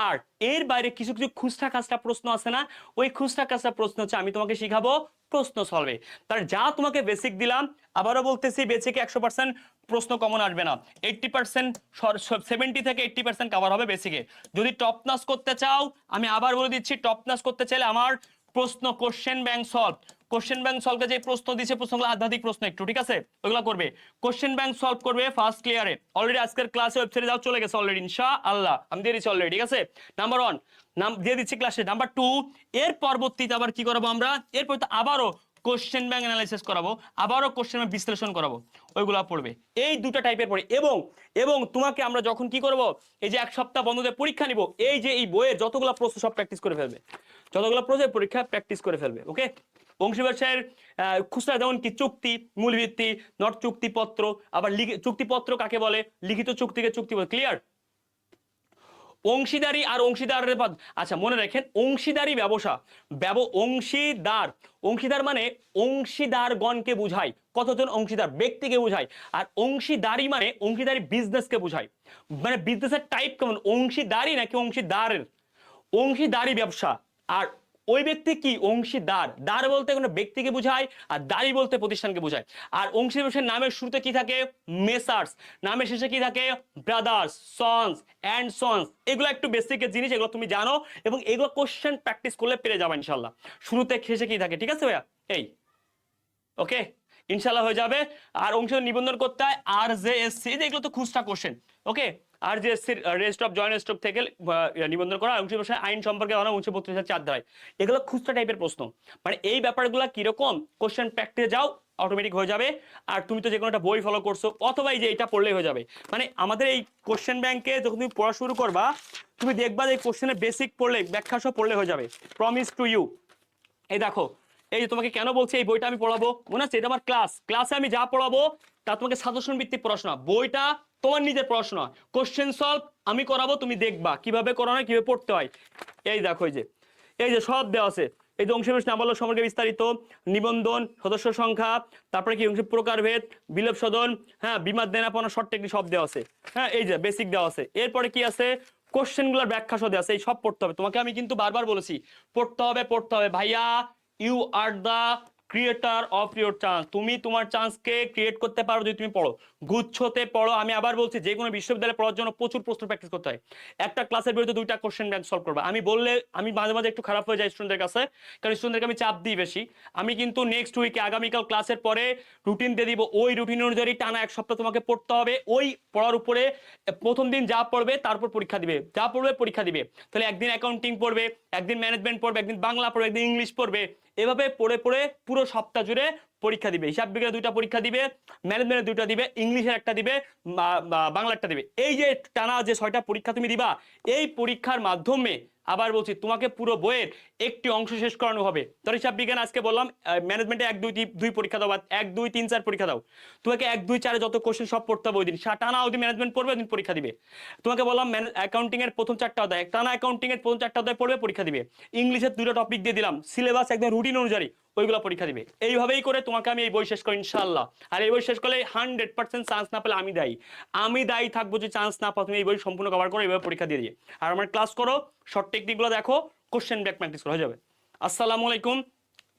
আর এর বাইরে কিছু খুচরা খাচরা প্রশ্ন আছে না, ওই খুচরা খাচরা প্রশ্ন হচ্ছে আমি তোমাকে শিখাবো প্রশ্ন সলভে। তার যা তোমাকে বেসিক দিলাম, আবারও বলতেছি বেসিকে 100% প্রশ্ন কমন আসবে না, 80%, 70 থেকে 80% কভার হবে বেসিকে। যদি টপ নাচ করতে চাও, আমি আবার বলে দিচ্ছি, টপ নাচ করতে চাইলে আমার প্রশ্ন কোশ্চেন ব্যাংক সলভকে যে প্রশ্ন দিচ্ছে, প্রশ্নগুলো আধ্যাত্মিক প্রশ্ন একটু, ঠিক আছে, ওইগুলো করবে। কোশ্চেন ব্যাংক সলভ করবে ফার্স্ট ক্লিয়ারে, অলরেডি আজকের ক্লাসে ওয়েবসাইটে যাও, চলে গেছে অলরেডি ইনশাআল্লাহ, আমি দিয়ে দিচ্ছি অলরেডি, ঠিক আছে। নাম্বার 1 নাম দিয়ে দিচ্ছি ক্লাসে। নাম্বার 2 এর পরবর্তীতে আবার কি করবো আমরা, এরপর আবারও কোশ্চেন ব্যাংক অ্যানালাইসিস করাবো, আবারও কোশ্চেন ব্যাংক বিশ্লেষণ করাবো, ওইগুলো পড়বে। এই দুটো টাইপের পড়ে। এবং এবং তোমাকে আমরা যখন কি করব, এই যে 1 সপ্তাহ বন্ধ দিয়ে পরীক্ষা নিব, এই যে এই বইয়ের যতগুলো প্রশ্ন সব প্র্যাকটিস করে ফেলবে, যতগুলো প্রশ্নের পরীক্ষা প্র্যাকটিস করে ফেলবে। ওকে, অংশী ব্যবসায়ের খুচরা যেমন কি চুক্তি, মূল ভিত্তি, নট চুক্তিপত্র, আবার চুক্তিপত্র কাকে বলে, লিখিত চুক্তিকে চুক্তি বলে। ক্লিয়ার? অংশীদারি আর অংশীদারের আচ্ছা মনে রাখেন, অংশীদারি ব্যবসা, অংশীদার, অংশীদার মানে অংশীদারগণকে বুঝায়, কতজন অংশীদার, ব্যক্তিকে বুঝায়। আর অংশীদারি মানে অংশীদারি বিজনেসকে বুঝায়, মানে বিজনেসের টাইপ কেমন, অংশীদারি নাকি অংশীদারের, অংশীদারি ব্যবসা। আর ওই ব্যক্তি কি, অংশীদার, দার বলতে কোনো ব্যক্তিকে বোঝায়, আর দারি বলতে প্রতিষ্ঠানকে বোঝায়। আর অংশী ব্যবসার নামের শুরুতে কি থাকে, মেসার্স, নামের শেষে কি থাকে, ব্রাদার্স, সন্স অ্যান্ড সন্স। এগুলো একটু বেসিকের জিনিস, এগুলো তুমি জানো, এবং এগুলো কোশ্চেন প্র্যাকটিস করলে পেরে যাবে ইনশাল্লাহ। শুরুতে শেষে কি থাকে, ঠিক আছে ভাইয়া? এই ওকে, ইনশাল্লাহ হয়ে যাবে। আর অংশ নিবন্ধন করতে হয় RJSC, এগুলো তো খুচরা question. Okay, RJSC register of joint stock থেকে নিবন্ধন করা, অংশ ব্যবসায় আইন সম্পর্কে 1932 ধারায়, এগুলো খুচরা টাইপের প্রশ্ন। মানে এই ব্যাপারগুলো কিরকম, কোশ্চেন প্র্যাকটিসে যাও, অটোমেটিক হয়ে যাবে। আর তুমি তো যে কোনো একটা বই ফলো করছো, অথবা এই যে এটা পড়লেই হয়ে যাবে। মানে আমাদের এই কোশ্চেন ব্যাংকে যখন তুমি পড়া শুরু করবা, তুমি দেখবা যে এই কোশ্চেনের বেসিক পড়লে, ব্যাখ্যা সহ পড়লে হয়ে যাবে, প্রমিস টু ইউ। এই দেখো, এই যে তোমাকে কেন বলছি এই বইটা আমি পড়াবো, মনে আছে এটা আমার ক্লাসে আমি যা পড়াবো তা তোমাকে সাজেশন ভিত্তিক পড়াশোনা, বইটা তোমার নিজের পড়াশোনা, কোশ্চেন সলভ আমি করাবো, তুমি দেখবা কিভাবে করানো হয়, কিভাবে পড়তে হয়। এই দেখো, এই যে সব দেওয়া আছে, এই যে অংশবিশেষ নামাবলী সম্পর্কে বিস্তারিত, নিবন্ধন, সদস্য সংখ্যা, তারপরে কি অংশ প্রকারভেদ, বিলোপ সদন, হ্যাঁ, বিমাদ দেনাপাওনা, শর্ট টেকনিক সব দেওয়া আছে। হ্যাঁ, এই যে বেসিক দেওয়া আছে। এরপরে কি আছে, কোশ্চেনগুলোর ব্যাখ্যা সহ দেওয়া আছে। এই সব পড়তে হবে তোমাকে, আমি কিন্তু বারবার বলেছি পড়তে হবে ভাইয়া। You are the creator of your chance, তুমি তোমার চান্সকে ক্রিয়েট করতে পারো যদি তুমি পড়ো, গুচ্ছতে পড়ো। আমি আবার বলছি, যে কোনো বিশ্ববিদ্যালয়ে পড়ার জন্য প্রচুর প্রশ্ন প্র্যাকটিস করতে হয়। একটা ক্লাসের বিরুদ্ধে 2টা কোশ্চেন ব্যাংক সলভ করবে। আমি বললে আমি মাঝে মাঝে একটু খারাপ হয়ে যাই স্টুডেন্টদের কাছে, কারণ স্টুডেন্টদেরকে আমি চাপ দিই বেশি। আমি কিন্তু নেক্সট উইকে, আগামীকাল ক্লাসের পরে রুটিন দিয়ে দিব, ওই রুটিন অনুযায়ী টানা 1 সপ্তাহ তোমাকে পড়তে হবে। ওই পড়ার উপরে প্রথম দিন যা পড়বে তারপর পরীক্ষা দিবে, যা পড়বে পরীক্ষা দিবে। তাহলে একদিন অ্যাকাউন্টিং পড়বে, একদিন ম্যানেজমেন্ট পড়বে, একদিন বাংলা পড়বে, একদিন ইংলিশ পড়বে। এভাবে পড়ে পড়ে পুরো সপ্তাহ জুড়ে পরীক্ষা দিবে। হিসাব বিজ্ঞানের 2টা পরীক্ষা দিবে, ম্যানেজমেন্টের 2টা দিবে, ইংলিশের 1টা দিবে, বাংলা 1টা দিবে। এই যে টানা যে 6টা পরীক্ষা তুমি দিবা, এই পরীক্ষার মাধ্যমে আবার বলছি তোমাকে পুরো বইয়ের একটি অংশ শেষ করানো হবে। ধর হিসাব বিজ্ঞান আজকে বললাম, ম্যানেজমেন্টে 1 2 2 পরীক্ষা দাও, বা 1 2 3 4 পরীক্ষা দাও। তোমাকে 1 2 4 যত কোশ্চেন সব পড়তে হবে ওই দিন, টানা ওই দিন ম্যানেজমেন্ট পড়বে, ওই দিন পরীক্ষা দিবে। তোমাকে বললাম অ্যাকাউন্টিং এর প্রথম 4টা অধ্যায়, টানা অ্যাকাউন্টিং এর প্রথম 4টা অধ্যায় পড়বে, পরীক্ষা দিবে। ইংলিশের 2টা টপিক দিয়ে দিলাম, সিলেবাস একদম রুটিন অনুযায়ী, ওইগুলো পরীক্ষা দিবে। এইভাবেই করে তোমাকে আমি এই বই শেষ করি ইনশাআল্লাহ। আর এই বই শেষ করলে 100% চান্স না পেলে আমি দায়ী থাকবো যে চান্স না পাও, তুমি এই বই সম্পূর্ণ কভার করো, এইভাবে পরীক্ষা দিয়ে দিয়ে। আর আমার ক্লাস করো, শর্ট টেকনিকগুলো দেখো, কোশ্চেন ব্যাক প্র্যাকটিস করা হয়ে যাবে। আসসালামু আলাইকুম,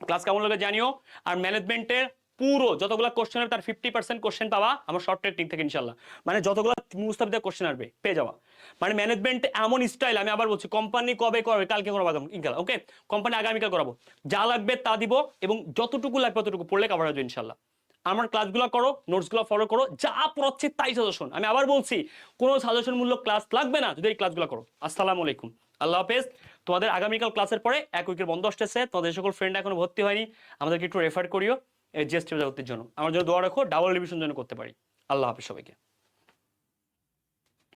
ক্লাস কেমন লাগে জানিও। আর ম্যানেজমেন্টের পুরো যতগুলো কোশ্চেন হবে তার 50% কোশ্চেন পাওয়া আমার শর্ট টেকনিক থেকে ইনশাআল্লাহ। মানে যতগুলো মুস্তাফিদের কোশ্চেন আসবে পেয়ে যাওয়া। মানে ম্যানেজমেন্ট এমন স্টাইল, আমি আবার বলছি, কোম্পানি কবে করবে, কালকে করাবো ইনশাআল্লাহ। ওকে, কোম্পানি আগামীকাল করাবো, যা লাগবে তা দিব, এবং যতটুকু লাগবে ততটুকু পড়লে কভার হবে ইনশাআল্লাহ। আমার ক্লাসগুলো করো, নোটসগুলো ফলো করো, যা পড়াচ্ছি তাই সাজেশন। আমি আবার বলছি, কোনো সাজেশন মূলক ক্লাস লাগবে না যদি এই ক্লাসগুলো করো। আসসালামু আলাইকুম, আল্লাহ হাফেজ। তোমাদের আগামীকাল ক্লাসের পরে 1 উইকের বন্ধ আসতেছে, তোমাদের সকল ফ্রেন্ড এখনো ভর্তি হয়নি, আমাদেরকে একটু রেফার করিও এই জিএসটি ভর্তির জন্য। আমার জন্য দোয়া রাখো, ডাবল রিভিশন যেন করতে পারি। আল্লাহ হাফেজ সবাইকে।